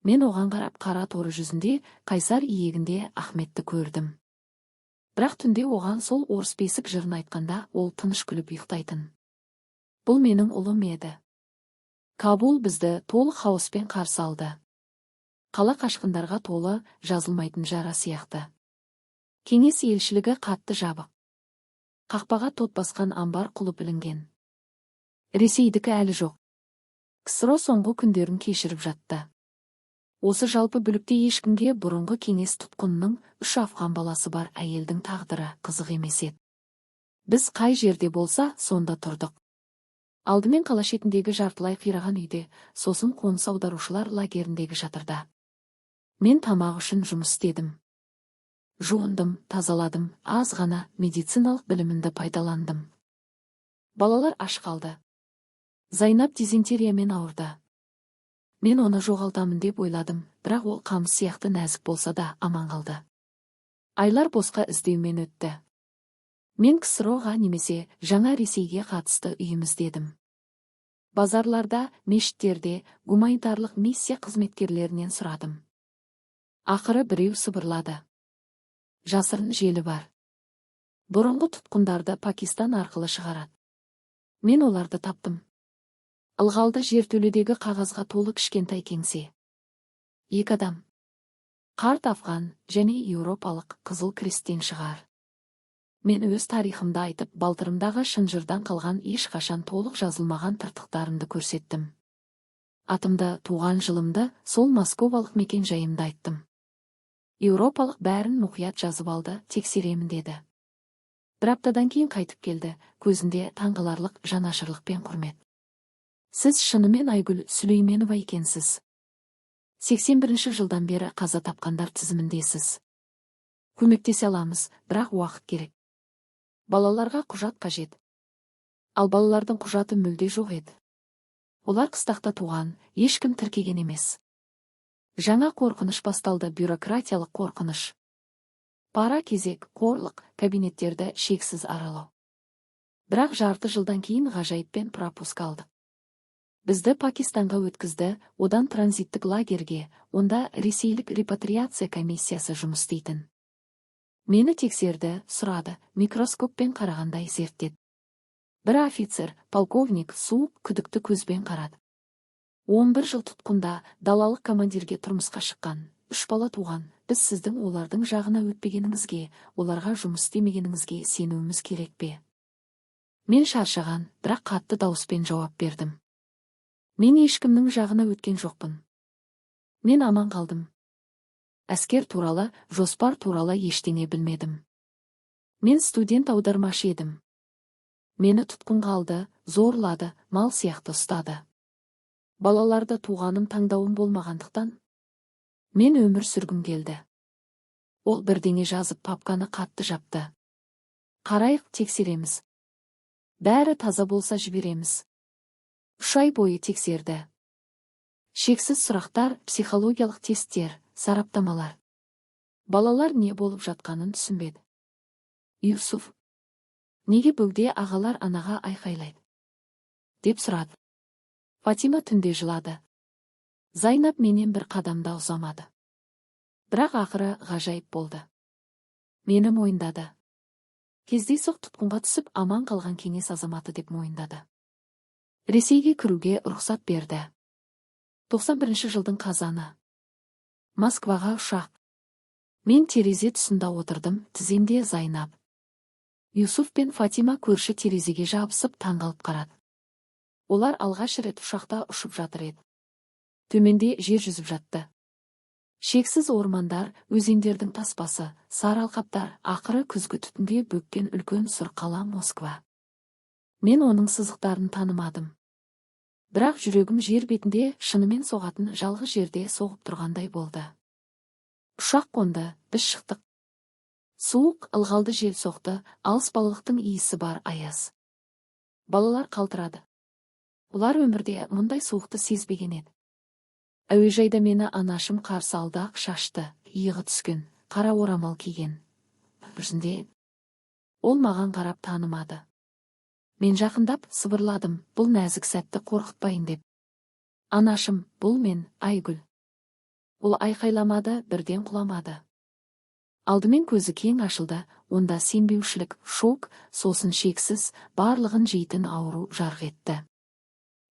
A: Мен оған қарап, қара торы жүзінде, қайсар иегінде Ахметті көрдім. Бірақ түнде оған сол орыс бесік жырын айтқанда, ол тыныш күліп ұйықтайтын. Бұл менің ұлым еді. Кабул бізді толық хаоспен қарсы алды. Қала қашқындарға толы, жазылмайтын жара сияқты. Кеңес елшілігі қатты жабық. Қақпаға тот басқан амбар құлып ілінген. Ресейдікі әлі жоқ. КСРО соңғы күндерін кешіріп жатты. Осы жалпы бүлікте ешкімге бұрынғы кеңес тұтқынының 3 афған баласы бар әйелдің тағдыры қызық емес еді. Біз қай жерде болса, сонда тұрдық. Алдымен қала шетіндегі жартылай қираған үйде, сосын қоныс аударушылар лагеріндегі шатырда. Мен тамақ үшін жұмыс істедім. Жуындым, тазаладым, аз ғана медициналық білімімді пайдаландым. Балалар аш қалды. Зайнап дизентериямен ауырды. Мен оны жоғалтамын деп ойладым, бірақ ол қамыс сияқты нәзік болса да аман қалды. Айлар босқа іздеумен өтті. Мен КСРО-ға немесе жаңа Ресейге қатысты үйіміз дедім. Базарларда, мешіттерде гуманитарлық миссия қызметкерлерінен сұрадым. Ақыры біреу сыбырлады. Жасырын желі бар. Бұрынғы тұтқындарды Пакистан арқылы шығарады. Мен оларды таптым. Ылғалды жертөледегі қағазға толы кішкентай кеңсе. 2 адам. Қарт афған және еуропалық қызыл кресттен шығар. Мен өз тарихымды айтып, балтырымдағы шынжырдан қалған ешқашан толық жазылмаған тыртықтарымды көрсеттім. Атымды, туған жылымды, сол московалық мекен жайымды айттым. Еуропалық бәрін мұқият жазып алды, тексеремін деді. Бір аптадан кейін қайтып келді, көзінде таңғаларлық жанашырлықпен құрмет. Сіз шынымен Айгүл Сүлейменова екенсіз. 81 жылдан бері қаза тапқандар тізіміндесіз. Көмектесе аламыз, бірақ уақыт керек. Балаларға құжат қажет. Ал балалардың құжаты мүлде жоқ еді. Олар қыстақта туған, ешкім тіркеген емес. Жаңа қорқыныш басталды, бюрократиялық қорқыныш. Пара кезек, қорлық, кабинеттерді шексіз аралау. Бірақ жарты жылдан кейін ғажайыппен пропуск алдық. Бізді Пакистанға өткізді, одан транзиттік лагерге, онда ресейлік репатриация комиссиясы жұмыс істейтін. Мені тексерді, сұрады, микроскоппен қарағандай зерттеді. Бір офицер, полковник, суық, күдікті көзбен қарады. 11 жыл тұтқында, далалық командирге тұрмысқа шыққан, 3 бала туған. Біз сіздің олардың жағына өтпегеніңізге, оларға жұмыс істемегеніңізге сенуіміз керек пе? Мен шаршаған, бірақ қатты дауыспен жауап бердім. Мен ешкімнің жағына өткен жоқпын. Мен аман қалдым. Әскер туралы, жоспар туралы ештеңе білмедім. Мен студент аудармашы едім. Мені тұтқынға алды, зорлады, мал сияқты ұстады. Балаларды туғаным таңдауым болмағандықтан мен өмір сүргім келді. Ол бірдеңе жазып папканы қатты жапты. Қарайық, тексереміз. Бәрі таза болса жібереміз. 3 ай бойы тексерді. Шексіз сұрақтар, психологиялық тесттер, сараптамалар. Балалар не болып жатқанын түсінбеді. Юсуф, неге бөгде ағалар анаға айқайлайды? Деп сұрады. Фатима түнде жылады. Зайнап менен бір қадамда ұзамады. Бірақ ақыры ғажайып болды. Мені мойындады. Кездейсоқ тұтқынға түсіп аман қалған кеңес азаматы деп мойындады. Ресейге кіруге рұқсат берді. 91 жылдың қазаны. Москваға ұшақ. Мен терезе тұсында отырдым, тіземде Зайнап. Юсуф пен Фатима көрші терезеге жабысып таңғалып қарады. Олар алғаш рет ұшақта ұшып жатыр еді. Төменде жер жүзіп жатты. Шексіз ормандар, өзендердің таспасы, сары алқаптар, ақыры күзгі түтінге бөккен үлкен сұр қала Москва. Мен оның сызықтарын танымадым. Бірақ жүрегім жер бетінде шынымен соғатын жалғыз жерде соғып тұрғандай болды. Ұшақ қонды, біз шықтық. Суық, ылғалды жел соқты, алыс балықтың иісі бар аяз. Балалар қалтырады. Олар өмірде мұндай суықты сезбеген еді. Әуежайда мені анашым қарсы алды, ақ шашты, иығы түскен, қара орамал киген. Жүзінде ол маған қарап танымады. Мен жақындап сыбырладым, бұл нәзік сәтті қорқытпайын деп. Анашым, бұл мен, Айгүл. Ол айқайламады, бірден құламады. Алдымен көзі кең ашылды, онда сенбеушілік, шок, сосын шексіз, барлығын жейтін ауру жарқ етті.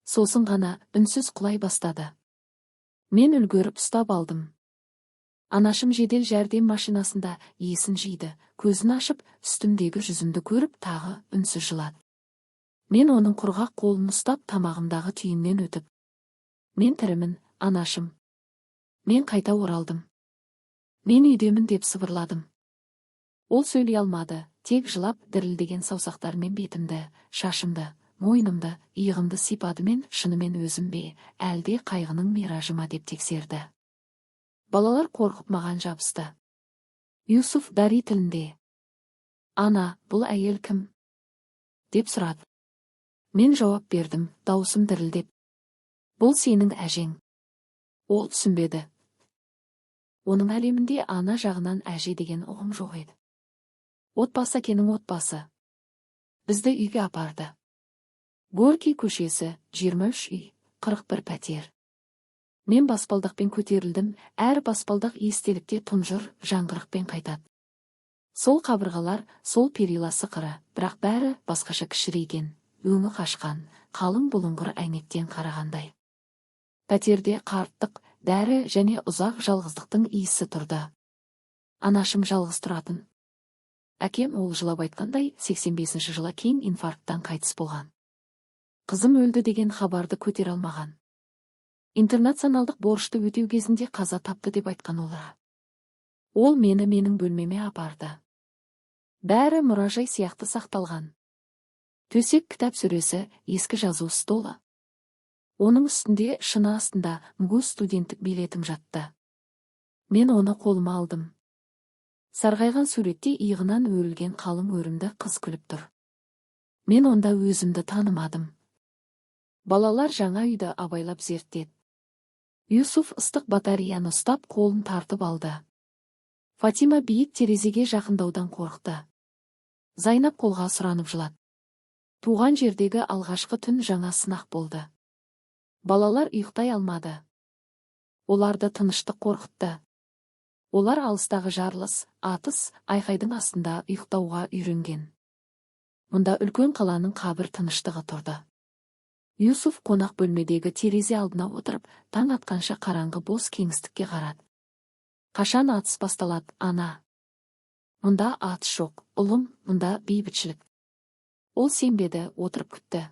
A: Сосын ғана үнсіз құлай бастады. Мен үлгеріп ұстап алдым. Анашым жедел жәрдем машинасында есін жиды, көзін ашып, үстімдегі жүзімді көріп тағы үнсіз жылады. Мен оның құрғақ қолын ұстап тамағымдағы түйіннен өтіп. Мен тірімін, анашым. Мен қайта оралдым. Мен үйдемін деп сыбырладым. Ол сөйлей алмады, тек жылап дірілдеген саусақтарымен бетімді, шашымды, мойнымды, иығымды сипады мен шынымен өзім бе, әлде қайғының миражы ма деп тексерді. Балалар қорқып маған жабысты. Юсуф дари тілінде. Ана, бұл әйел кім? Деп сұрады. Мен жауап бердім, дауысым дірілдеп. Бұл сенің әжең. Ол түсінбеді. Оның әлемінде ана жағынан әже деген ұғым жоқ еді. Отбасы әкенің отбасы. Бізді үйге апарды. Горький көшесі, 23 үй, 41 пәтер. Мен баспалдақпен көтерілдім, әр баспалдақ естелікте тұнжыр жаңғырықпен қайтады. Сол қабырғалар, сол периласы қыры, бірақ бәрі басқаша кішірейген, өңі қашқан, қалың бұлыңғыр әйнектен қарағандай. Пәтерде қарттық, дәрі және ұзақ жалғыздықтың иісі тұрды. Анашым жалғыз тұратын. Әкем ол жылап айтқандай 85-ші жылы кейін инфаркттан қайтыс болған. Қызым өлді деген хабарды көтер алмаған. Интернационалдық борышты өтеу кезінде қаза тапты деп айтқан олар. Ол мені менің бөлмеме апарды. Бәрі мұражай сияқты сақталған. Төсек кітап сөресі, ескі жазу столы. Оның үстінде шыны астында МГУ студенттік билетім жатты. Мен оны қолыма алдым. Сарғайған суретте иығынан өрілген қалың өрімді қыз күліп тұр. Мен онда өзімді танымадым. Балалар жаңа үйді абайлап зерттеді. Юсуф ыстық батареяны ұстап қолын тартып алды. Фатима биік терезеге жақындаудан қорықты. Зайнап қолға сұранып жылады. Туған жердегі алғашқы түн жаңа сынақ болды. Балалар ұйықтай алмады. Оларды тыныштық қорқытты. Олар алыстағы жарылыс, атыс, айқайдың астында ұйықтауға үйренген. Мұнда үлкен қаланың қабір тыныштығы тұрды. Юсуф қонақ бөлмедегі терезе алдына отырып, таң атқанша қараңғы бос кеңістікке қарады. Қашан атыс басталады, ана? Мұнда атыс жоқ, ұлым, мұнда бейбітшілік. Ол сенбеді, отырып күтті.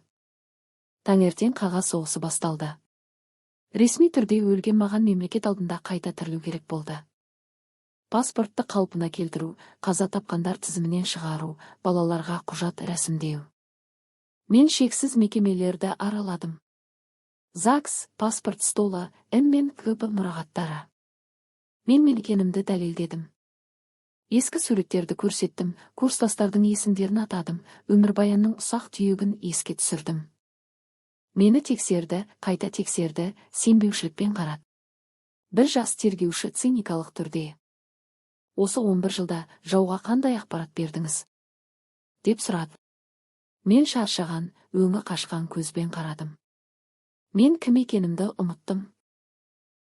A: Таңертең қағаз соғысы басталды. Ресми түрде өлген маған мемлекет алдында қайта тірілу керек болды. Паспортты қалпына келтіру, қаза тапқандар тізімінен шығару, балаларға құжат рәсімдеу. Мен шексіз мекемелерді араладым. ЗАГС, паспорт столы, мен КБ мұрағаттары. Мен екенімді дәлелдедім. Ескі суреттерді көрсеттім, курстастардың есімдерін атадым, өмірбаянның ұсақ түйегін еске түсірдім. Мені тексерді, қайта тексерді, сенбеушілікпен қарады. Бір жас тергеуші циникалық түрде. Осы 11 жылда жауға қандай ақпарат бердіңіз? Деп сұрады. Мен шаршаған, өңі қашқан көзбен қарадым. Мен кім екенімді ұмыттым.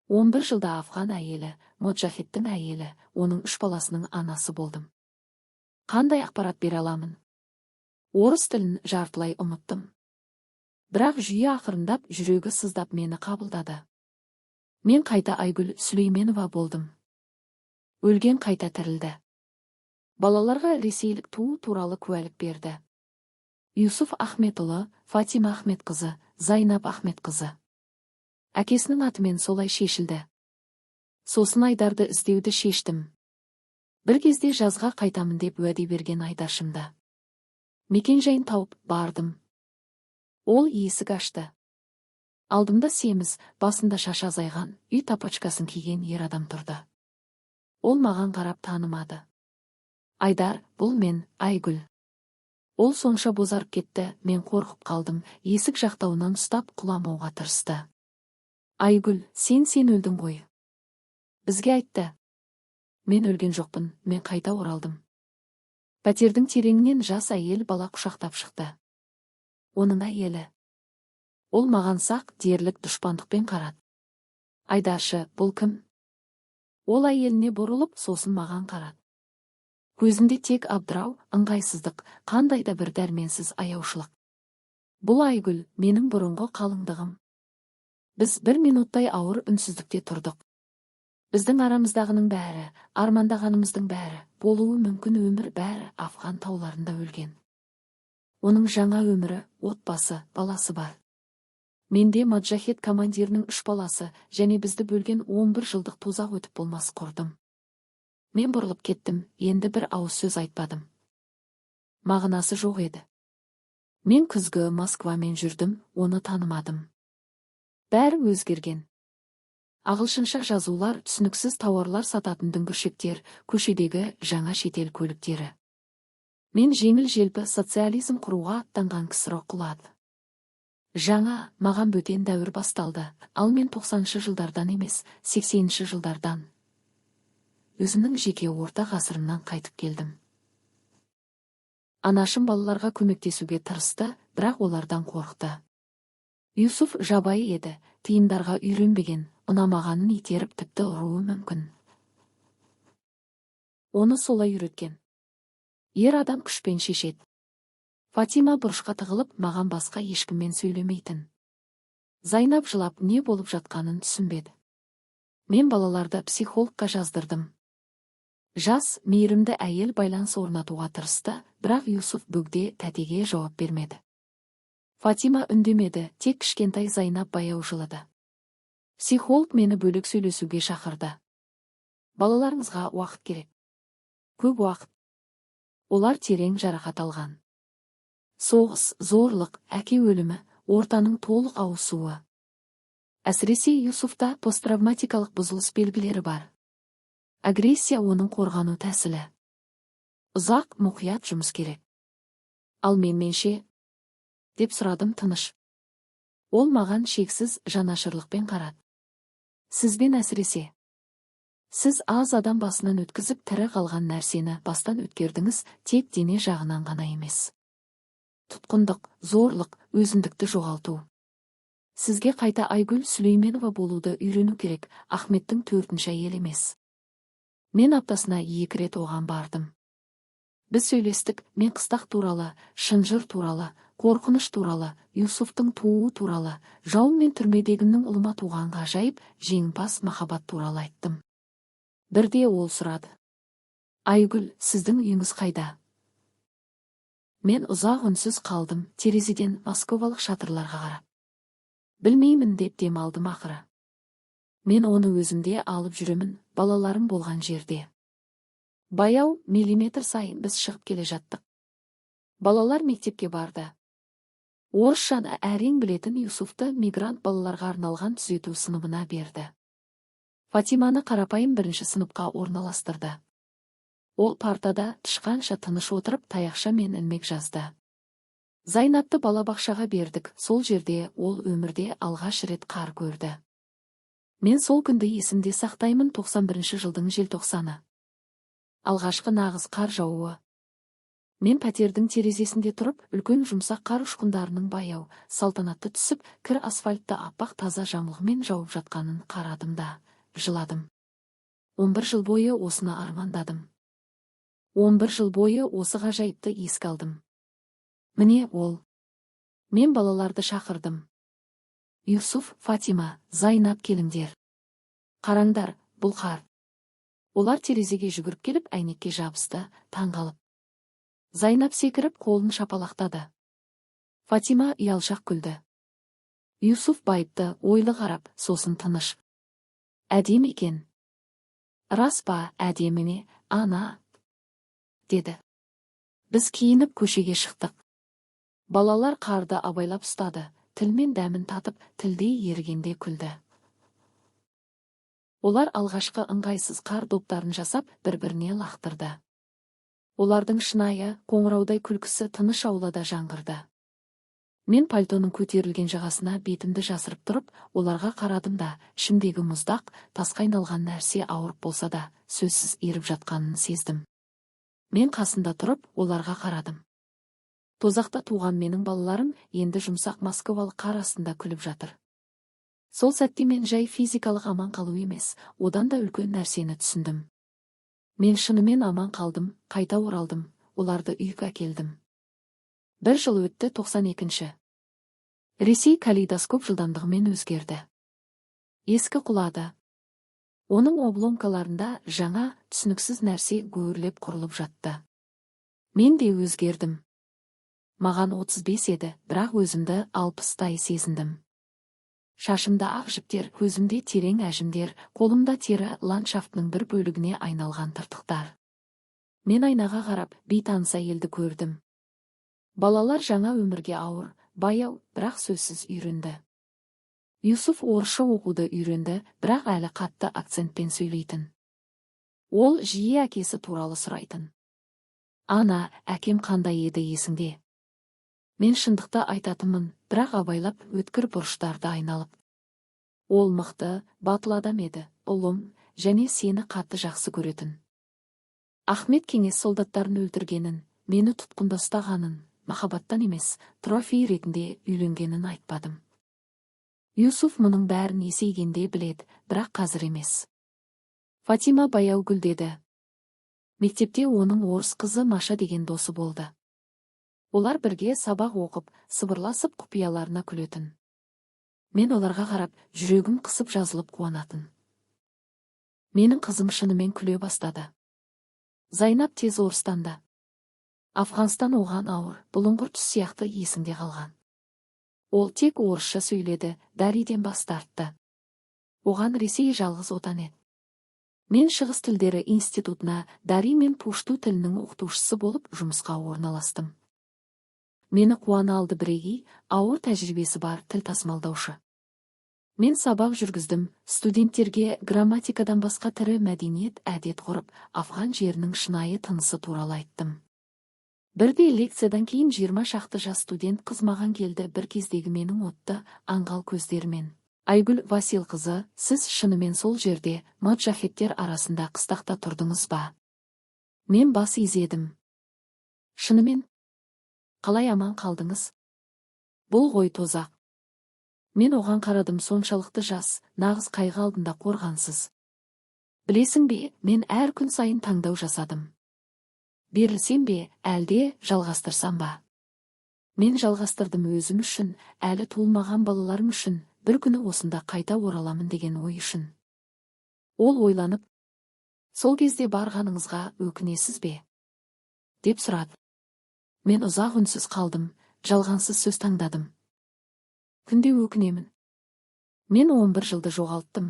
A: 11 жылда Афған әйелі, Моджахеттің әйелі, оның 3 баласының анасы болдым. Қандай ақпарат бере аламын? Орыс тілін жартылай ұмыттым. Бірақ жүйе ақырындап, жүрегі сыздап мені қабылдады. Мен қайта Айгүл Сүлейменова болдым. Өлген қайта тірілді. Балаларға ресейлік туу туралы куәлік берді. Юсуф Ахметұлы, Фатима Ахметқызы, Зайнап Ахметқызы. Әкесінің атымен солай шешілді. Сосын Айдарды іздеуді шештім. Бір кезде жазға қайтамын деп уәде берген Айдаршымды. Мекен жайын тауып бардым. Ол есік ашты. Алдымда семіз, басында шашы азайған, үй тапочкасын киген ер адам тұрды. Ол маған қарап танымады. Айдар, бұл мен, Айгүл. Ол сонша бозарып кетті, мен қорқып қалдым, есік жақтауынан ұстап құламауға тырысты. Айгүл, сен өлдің ғой. Бізге айтты. Мен өлген жоқпын, мен қайта оралдым. Пәтердің тереңінен жас әйел бала құшақтап шықты. Оның әйелі. Ол маған сақ, дерлік дұшпандықпен қарады. Айдаршы, бұл кім? Ол әйеліне бұрылып, сосын маған қарады. Көзінде тек абдырау, ыңғайсыздық, қандай да бір дәрменсіз аяушылық. Бұл Айгүл, менің бұрынғы қалыңдығым. Біз 1 минуттай ауыр үнсіздікте тұрдық. Біздің арамыздағының бәрі, армандағанымыздың бәрі, болуы мүмкін өмір бәрі Афған тауларында өлген. Оның жаңа өмірі, отбасы, баласы бар. Менде Моджахет командирінің 3 баласы, және бізді бөлген 11 жылдық тозақ өтіп болмас құрдым. Мен бұрылып кеттім, енді бір ауыз сөз айтпадым. Мағынасы жоқ еді. Мен күзгі Москвамен жүрдім, оны танымадым. Бәрі өзгерген. Ағылшынша жазулар, түсініксіз тауарлар сататын дүңгіршектер, көшедегі жаңа шетел көліктері. Мен жеңіл-желпі социализм құруға аттанған кісі құлады. Жаңа, маған бөтен дәуір басталды, ал мен 90-шы жылдардан емес, 80-ші жылдардан. Өзімнің жеке орта ғасырымнан қайтып келдім. Анашым балаларға көмектесуге тырысты, бірақ олардан қорықты. Юсуф жабайы еді, тиымдарға үйренбеген, ұнамағанын итеріп тіпті ұруы мүмкін. Оны солай үйреткен. Ер адам күшпен шешеді. Фатима бұрышқа тығылып, маған басқа ешкіммен сөйлемейтін. Зайнап жылап, не болып жатқанын түсінбеді. Мен балаларды психологқа жаздырдым. Жас, мейірімді әйел байланыс орнатуға тырысты, бірақ Юсуф бөгде тәтеге жауап бермеді. Фатима үндемеді, тек кішкентай Зайнап баяу жылады. Психолог мені бөлек сөйлесуге шақырды. Балаларыңызға уақыт керек. Көп уақыт. Олар терең жарақат алған. Соғыс, зорлық, әке өлімі, ортаның толық ауысуы. Әсіресе Юсуфта посттравматикалық бұзылыс белгілері бар. Агрессия оның қорғану тәсілі. Ұзақ, мұқият жұмыс керек. Ал менше? Деп сұрадым тыныш. Ол маған шексіз жанашырлықпен қарады. Сізбен әсіресе. Сіз аз адам басынан өткізіп тірі қалған нәрсені бастан өткердіңіз, тек дене жағынан ғана емес. Тұтқындық, зорлық, өзіндікті жоғалту. Сізге қайта Айгүл Сүлейменова болуды үйрену керек, Ахметтің 4-ші әйелі емес. Мен аптасына 2 рет оған бардым. Біз сөйлестік, мен қыстақ туралы, шынжыр туралы, қорқыныш туралы, Юсуфтың тууы туралы, жауым мен түрмедегімнің ұлыма туған ғажайып, жеңімпаз махаббат туралы айттым. Бірде ол сұрады. Айгүл, сіздің үйіңіз қайда? Мен ұзақ үнсіз қалдым, терезеден московалық шатырларға қарап. Білмеймін деп дем алдым ақыры. Мен оны өзімде алып жүремін, балаларым болған жерде. Баяу, миллиметр сайын біз шығып келе жаттық. Балалар мектепке барды. Орысшаны әрең білетін Юсуфты мигрант балаларға арналған түзету сыныбына берді. Фатиманы қарапайым 1-ші сыныпқа орналастырды. Ол партада тышқанша тыныш отырып таяқша мен ілмек жазды. Зайнапты балабақшаға бердік, сол жерде ол өмірде алғаш рет қар көрді. Мен сол күнді есімде сақтаймын, 91-ші жылдың желтоқсаны. Алғашқы нағыз қар жауы. Мен пәтердің терезесінде тұрып, үлкен жұмсақ қар ұшқындарының баяу, салтанатты түсіп, кір асфальтты аппақ таза жамылғымен жауып жатқанын қарадым да, жыладым. 11 жыл бойы осыны армандадым. 11 жыл бойы осы ғажайыпты еске алдым. Міне ол. Мен балаларды шақырдым. Юсуф, Фатима, Зайнап келіңдер. Қараңдар, бұл қар. Олар терезеге жүгіріп келіп, әйнекке жабысты, таңғалып. Зайнап секіріп, қолын шапалақтады. Фатима ұялшақ күлді. Юсуф байыпты, ойлы қарап, сосын тыныш. Әдемі екен. Рас па, әдемі ме, ана? Деді. Біз киініп көшеге шықтық. Балалар қарды абайлап ұстады, тілмен дәмін татып, тілдей ергенде күлді. Олар алғашқы ыңғайсыз қар доптарын жасап, бір-біріне лақтырды. Олардың шынайы, қоңыраудай күлкісі тыныш аулада жаңғырды. Мен пальтоның көтерілген жағасына бетімді жасырып тұрып, оларға қарадым да, ішімдегі мұздақ, тасқа айналған нәрсе ауырып болса да, сөзсіз еріп жатқанын сездім. Мен қасында тұрып, оларға қарадым. Тозақта туған менің балаларым енді жұмсақ московалық қар астында күліп жатыр. Сол сәтте мен жай физикалық аман қалу емес, одан да үлкен нәрсені түсіндім. Мен шынымен аман қалдым, қайта оралдым, оларды үйге әкелдім. 1 жыл өтті, 92-ші. Ресей калейдоскоп жылдамдығымен өзгерді. Ескі құлады. Оның обломкаларында жаңа, түсініксіз нәрсе гөрлеп құрылып жатты. Мен де өзгердім. Маған 35 еді, бірақ өзімді 60-тай сезіндім. Шашымда ақ жіптер, көзімде терең әжімдер, қолымда тері ландшафтының бір бөлігіне айналған тыртықтар. Мен айнаға қарап, бейтаныс әйелді көрдім. Балалар жаңа өмірге ауыр, баяу, бірақ сөзсіз үйренді. Юсуф орысша оқуды үйренді, бірақ әлі қатты акцентпен сөйлейтін. Ол жиі әкесі туралы сұрайтын. Ана, әкем қандай еді есіңде? Мен шындықты айтатынмын, бірақ абайлап өткір бұрыштарды айналып. Ол мықты, батыл адам еді, ұлым, және сені қатты жақсы көретін. Ахмет кеңес солдаттарын өлтіргенін, мені тұтқында ұстағанын, махаббаттан емес, трофей ретінде үйленгенін айтпадым. Юсуф мұның бәрін есейгенде біледі, бірақ қазір емес. Фатима баяу гүлдеді. Мектепте оның орыс қызы Маша деген досы болды. Олар бірге сабақ оқып, сыбырласып құпияларына күлетін. Мен оларға қарап, жүрегім қысып жазылып қуанатын. Менің қызым шынымен күле бастады. Зайнап тез орыстанды. Афғанстан оған ауыр, бұлыңғыр түс сияқты есінде қалған. Ол тек орысша сөйледі, Дариден бас тартты. Оған Ресей жалғыз отан еді. Мен шығыс тілдері институтына Дари мен пушту тілінің оқытушысы болып жұмысқа орналастым. Мені қуана алды бірегей, ауыр тәжірибесі бар тіл тасымалдаушы. Мен сабақ жүргіздім, студенттерге грамматикадан басқа тірі мәдениет, әдет ғұрып, Афған жерінің шынайы тынысы туралы айттым. Бірде лекциядан кейін 20 шақты жас студент қыз маған келді, бір кездегі менің отты, аңғал көздермен. Айгүл Василқызы, сіз шынымен сол жерде, маджахеттер арасында қыстақта тұрдыңыз ба? Мен бас изедім. Шынымен? Қалай аман қалдыңыз? Бұл ғой тозақ. Мен оған қарадым, соншалықты жас, нағыз қайғы алдында қорғансыз. Білесің бе, мен әр күн сайын таңдау жасадым. Берілсем бе, әлде жалғастырсам ба? Мен жалғастырдым өзім үшін, әлі туылмаған балаларым үшін, бір күні осында қайта ораламын деген ой үшін. Ол ойланып, сол кезде барғаныңызға өкінесіз бе? Деп сұрады. Мен ұзақ үнсіз қалдым, жалғансыз сөз таңдадым. Күнде өкінемін. Мен 11 жылды жоғалттым.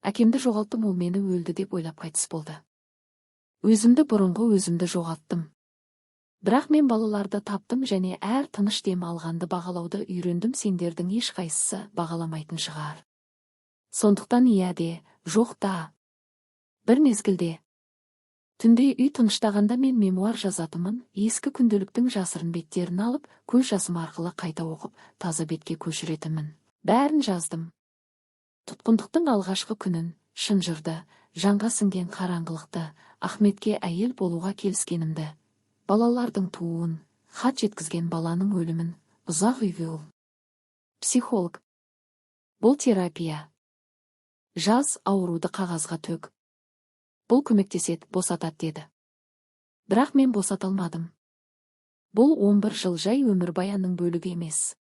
A: Әкемді жоғалттым, ол мені өлді деп ойлап қайтыс болды. Бұрынғы өзімді жоғалттым. Бірақ мен балаларды таптым және әр тыныш дем алғанды бағалауды үйрендім, сендердің ешқайсысы бағаламайтын шығар. Сондықтан ияде, жоқ та. Бір мезгілде. Түнде үй тыныштағанда мен мемуар жазатымын, ескі күнделіктің жасырын беттерін алып, көз жасым арқылы қайта оқып, таза бетке көшіретімін. Бәрін жаздым. Тұтқындықтың алғашқы күнін, шын жырды, жанға сіңген қараңғылықты, Ахметке әйел болуға келіскенімді, балалардың туын, хат жеткізген баланың өлімін, ұзақ үйге ол. Психолог. Бұл терапия. Жаз, ауруды қағазға төк. Бұл көмектеседі, босатады деді. Бірақ мен босаталмадым. Бұл 11 жыл жай өмірбаянның бөлігі емес.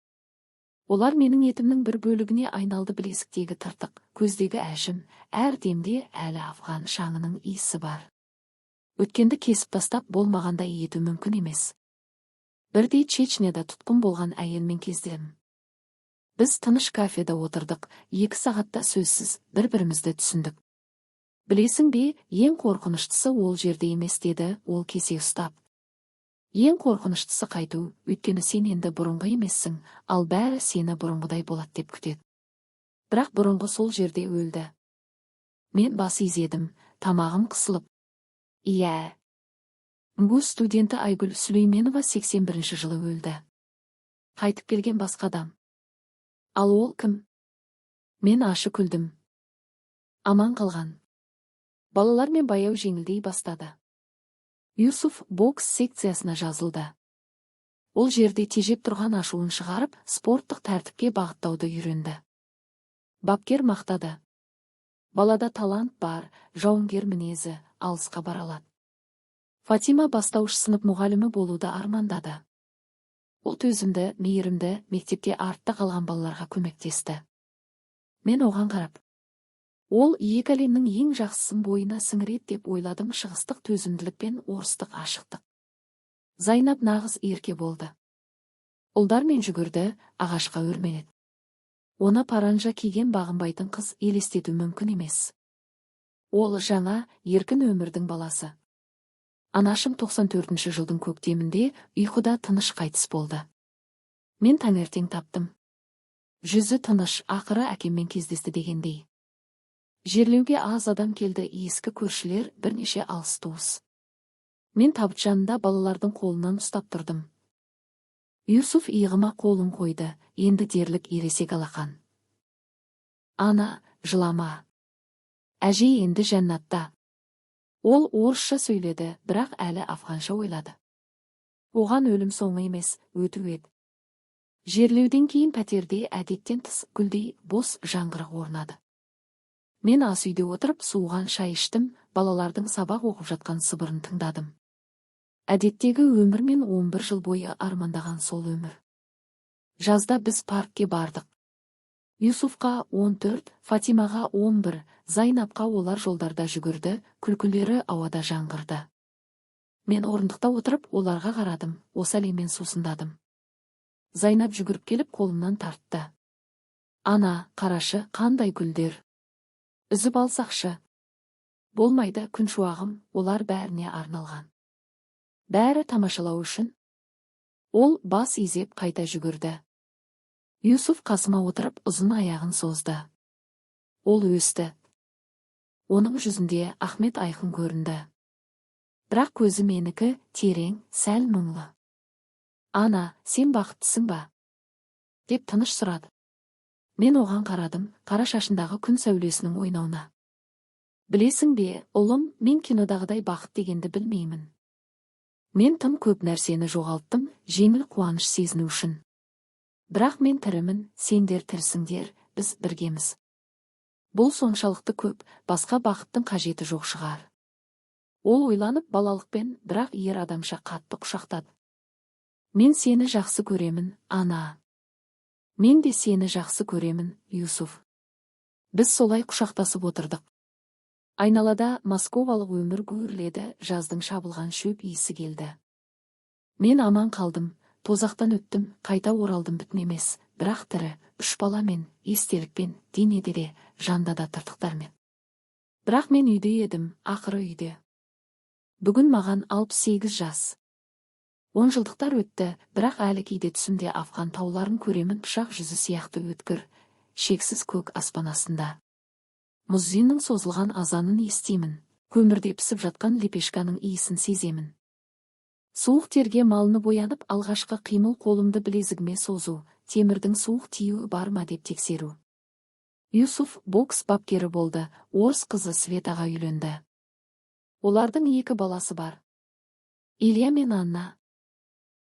A: Олар менің етімнің бір бөлігіне айналды, білесіктегі тыртық, көздегі әжім, әр демде әлі Афған шаңының иісі бар. Өткенді кесіп тастап болмағанда ету мүмкін емес. Бірде Чечняда тұтқын болған әйелмен кездесім. Біз тыныш кафеда отырдық, 2 сағатта сөзсіз бір-бірімізді түсіндік. Білесің бе, ең қорқыныштысы ол жерде емес, деді ол кесе ұстап. Ең қорқыныштысы қайту, өйткені сен енді бұрынғы емессің, ал бәрі сені бұрынғыдай болады деп күтеді. Бірақ бұрынғы сол жерде өлді. Мен бас изедім, тамағым қысылып. Иә. МГУ студенті Айгүл Сүлейменова 81 жылы өлді. Қайтып келген басқа адам. Ал ол кім? Мен ашы күлдім. Аман қалған. Балалар мен баяу жеңілдей бастады. Юсуф бокс секциясына жазылды. Ол жерде тежеп тұрған ашуын шығарып, спорттық тәртіпке бағыттауды үйренді. Бапкер мақтады. Балада талант бар, жауынгер мінезі, алысқа бара алады. Фатима бастауыш сынып мұғалімі болуды армандады. Ол төзімді, мейірімді, мектепте артта қалған балаларға көмектесті. Мен оған қарап, ол екі әлемнің ең жақсысын бойына сіңіреді деп ойладым, шығыстық төзімділік пен орыстық ашықтық. Зайнап нағыз ерке болды. Ұлдармен жүгірді, ағашқа өрмеледі. Оны паранжа киген бағынбайтын қыз елестету мүмкін емес. Ол жаңа, еркін өмірдің баласы. Анашым 94 жылдың көктемінде ұйқыда тыныш қайтыс болды. Мен таңертең таптым. Жүзі тыныш, ақыры әкеммен кездесті дегендей. Жерлеуге аз адам келді, ескі көршілер, бірнеше алыс туыс. Мен табыт жанында балалардың қолынан ұстап тұрдым. Юсуф иығыма қолын қойды, енді дерлік ересек алақан. Ана, жылама. Әже енді жәннатта. Ол орысша сөйледі, бірақ әлі афғанша ойлады. Оған өлім соңы емес, өту еді. Жерлеуден кейін пәтерде әдеттен тыс гүлдей бос жаңғырық орнады. Мен ас үйде отырып суыған шай іштім, балалардың сабақ оқып жатқан сыбырын тыңдадым. Әдеттегі өмір мен 11 жыл бойы армандаған сол өмір. Жазда біз паркке бардық. Юсуфқа 14, Фатимаға 11, Зайнапқа олар жолдарда жүгірді, күлкілері ауада жаңғырды. Мен орындықта отырып оларға қарадым, осы әлеммен сусындадым. Зайнап жүгіріп келіп қолымнан тартты. Ана, қарашы, қандай гүлдер. Үзіп алсақшы. Болмайды, күн шуағым, олар бәріне арналған. Бәрі тамашалау үшін. Ол бас изеп қайта жүгірді. Юсуф қасыма отырып ұзын аяғын созды. Ол өсті. Оның жүзінде Ахмет айқын көрінді. Бірақ көзі менікі терең, сәл мұңлы. Ана, сен бақыттысың ба? Деп тыныш сұрады. Мен оған қарадым, қара шашындағы күн сәулесінің ойнауына. Білесің бе, ұлым, мен кинодағыдай бақыт дегенді білмеймін. Мен тым көп нәрсені жоғалттым, жеңіл қуаныш сезіну үшін. Бірақ мен тірімін, сендер тірісіңдер, біз біргеміз. Бұл соншалықты көп, басқа бақыттың қажеті жоқ шығар. Ол ойланып балалықпен, бірақ ер адамша қатты құшақтады. Мен сені жақсы көремін, ана. Мен де сені жақсы көремін, Юсуф. Біз солай құшақтасып отырдық. Айналада московалық өмір гүрледі, жаздың шабылған шөп иісі келді. Мен аман қалдым, тозақтан өттім, қайта оралдым бүтін емес, бірақ тірі, 3 баламен, естелікпен, денеде де, жанда да тыртықтармен. Бірақ мен үйде едім, ақыры үйде. Бүгін маған 68 жас. 10 жылдықтар өтті, бірақ әлі кейде түсімде Афған тауларын көремін, пышақ жүзі сияқты өткір, шексіз көк аспан астында. Муззиннің созылған азанын естимін, көмірде пісіп жатқан лепешканың иісін сеземін. Суық терге малынып оянып, алғашқы қимыл қолымды білезігіме созу, темірдің суық тиюі бар ма деп тексеру. Юсуф бокс бапкері болды, орыс қызы Светаға үйленді. Олардың 2 баласы бар. Илья мен Анна.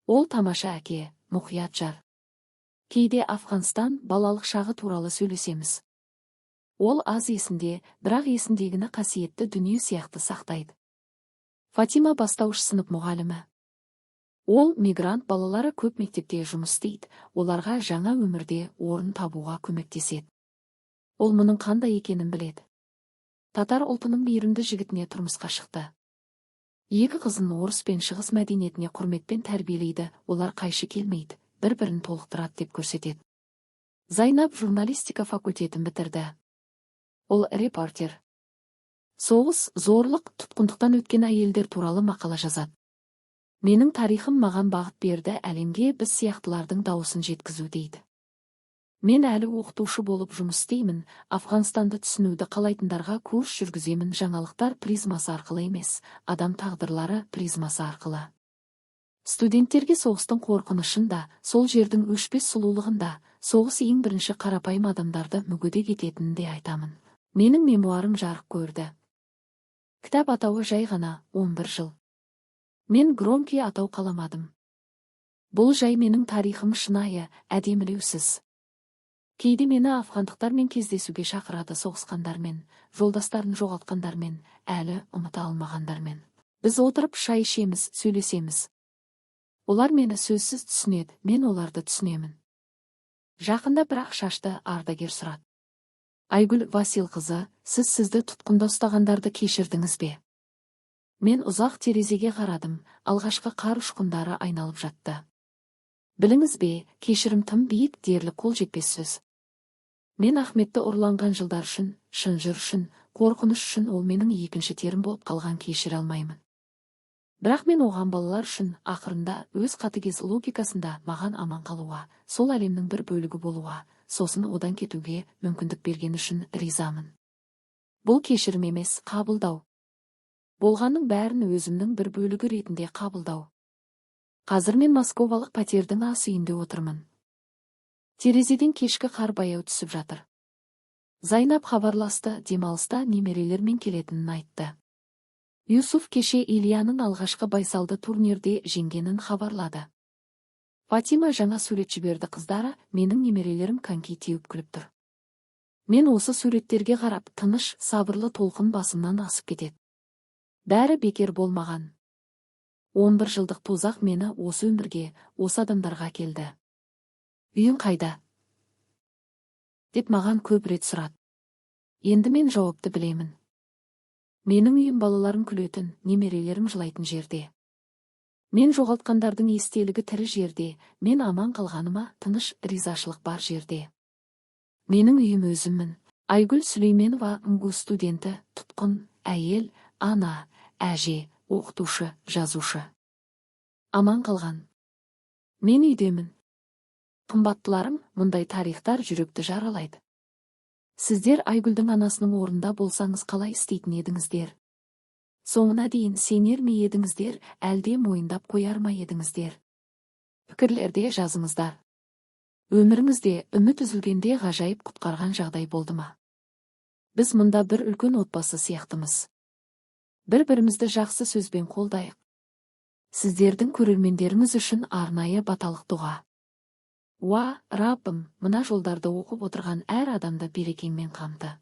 A: Ол тамаша әке, мұқият жар. Кейде Афғанстан балалық шағы туралы сөйлесеміз. Ол аз есінде, бірақ есіндегіні қасиетті дүние сияқты сақтайды. Фатима бастауыш сынып мұғалімі. Ол мигрант балалары көп мектепте жұмыс істейді, оларға жаңа өмірде орын табуға көмектеседі. Ол мұның қандай екенін біледі. Татар ұлтының мейірімді жігітіне тұрмысқа шықты. 2 қызын орыс пен шығыс мәдениетіне құрметпен тәрбиелейді, олар қайшы келмейді, бір-бірін толықтырады деп көрсетеді. Зайнап журналистика факультетін бітірді. Ол репортер. Соғыс, зорлық, тұтқындықтан өткен әйелдер туралы мақала жазады. Менің тарихым маған бағыт берді, әлемге біз сияқтылардың дауысын жеткізу дейді. Мен әлі оқытушы болып жұмыс істеймін, Афғанстанды түсінуді қалайтындарға курс жүргіземін, жаңалықтар призмасы арқылы емес, адам тағдырлары призмасы арқылы. Студенттерге соғыстың қорқынышын да, сол жердің өшпес сұлулығын да, соғыс ең бірінші қарапайым адамдарды мүгедек ететінін де айтамын. Менің мемуарым жарық көрді. Кітап атауы жай ғана 11 жыл. Мен громкий атау қаламадым. Бұл жай менің тарихым шынайы, әдемілеусіз. Кейде мені афғандықтармен кездесуге шақырады, соғысқандармен, жолдастарын жоғалтқандармен, әлі ұмыта алмағандармен. Біз отырып шай ішеміз, сөйлесеміз. Олар мені сөзсіз түсінеді, мен оларды түсінемін. Жақында бірақ шашты ардагер сұрады. Айгүл Василқызы, сізді тұтқында ұстағандарды кешірдіңіз бе? Мен ұзақ терезеге қарадым, алғашқы қар ұшқындары айналып жатты. Біліңіз бе, кешірім тым биік, дерлік қол жетпес сөз. Мен Ахметті ұрланған жылдар үшін, шын жыр үшін, қорқыныш үшін ол менің екінші терім болып қалған кешіре алмаймын. Бірақ мен оған балалар үшін ақырында өз қатыгез логикасында маған аман қалуға, сол әлемнің бір бөлігі болуға, сосын одан кетуге мүмкіндік берген үшін ризамын. Бұл кешірім емес, қабылдау. Болғанның бәрін өзімнің бір бөлігі ретінде қабылдау. Қазір мен московалық пәтердің ас үйінде отырмын. Терезеден кешкі қар баяу түсіп жатыр. Зайнап хабарласты, демалыста немерелермен келетінін айтты. Юсуф кеше Ильяның алғашқы байсалды турнирде жеңгенін хабарлады. Фатима жаңа сурет жіберді, қыздары, менің немерелерім коньки теуіп күліп тұр. Мен осы суреттерге қарап, тыныш, сабырлы толқын басымнан асып кетеді. Бәрі бекер болмаған. 11 жылдық тозақ мені осы өмірге, осы адамдарға келді. Үйің қайда? Деп маған көп рет сұрады. Енді мен жауапты білемін. Менің үйім балаларым күлетін, немерелерім жылайтын жерде. Мен жоғалтқандардың естелігі тірі жерде, мен аман қалғаныма тыныш ризашылық бар жерде. Менің үйім өзіммін. Айгүл Сүлейменова, МГУ студенті, тұтқын, әйел, ана, әже, оқытушы, жазушы. Аман қалған. Мен үйдемін. Қымбаттыларым, мұндай тарихтар жүректі жаралайды. Сіздер Айгүлдің анасының орнында болсаңыз қалай істейтін едіңіздер? Соңына дейін сенер ме едіңіздер, әлде мойындап қояр ма едіңіздер? Пікірлерде жазыңыздар. Өміріңізде үміт үзілгенде ғажайып құтқарған жағдай болды ма? Біз мұнда бір үлкен отбасы сияқтымыз. Бір-бірімізді жақсы сөзбен қолдайық. Сіздердің көрермендеріңіз үшін арнайы баталық дұға. Уа, Раббым, мына жолдарды оқып отырған әр адамды берекеңмен қамты.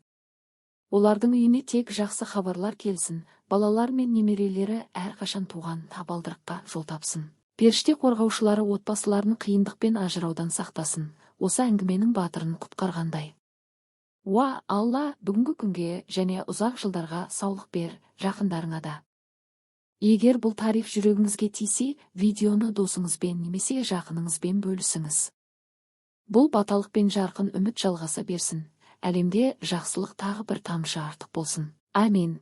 A: Олардың үйіне тек жақсы хабарлар келсін, балалар мен немерелері әрқашан туған табалдырыққа жол тапсын. Періште қорғаушылары отбасыларын қиындықпен ажыраудан сақтасын, осы әңгіменің батырын құтқарғандай. Уа, Алла, бүгінгі күнге және ұзақ жылдарға саулық бер, жақындарыңа да. Егер бұл тариф жүрегіңізге тисе, видеоны досыңызбен немесе жақыныңызбен бөлісіңіз. Бұл баталық пен жарқын үміт жалғаса берсін. Әлемде жақсылық тағы бір тамшы артық болсын. Амин.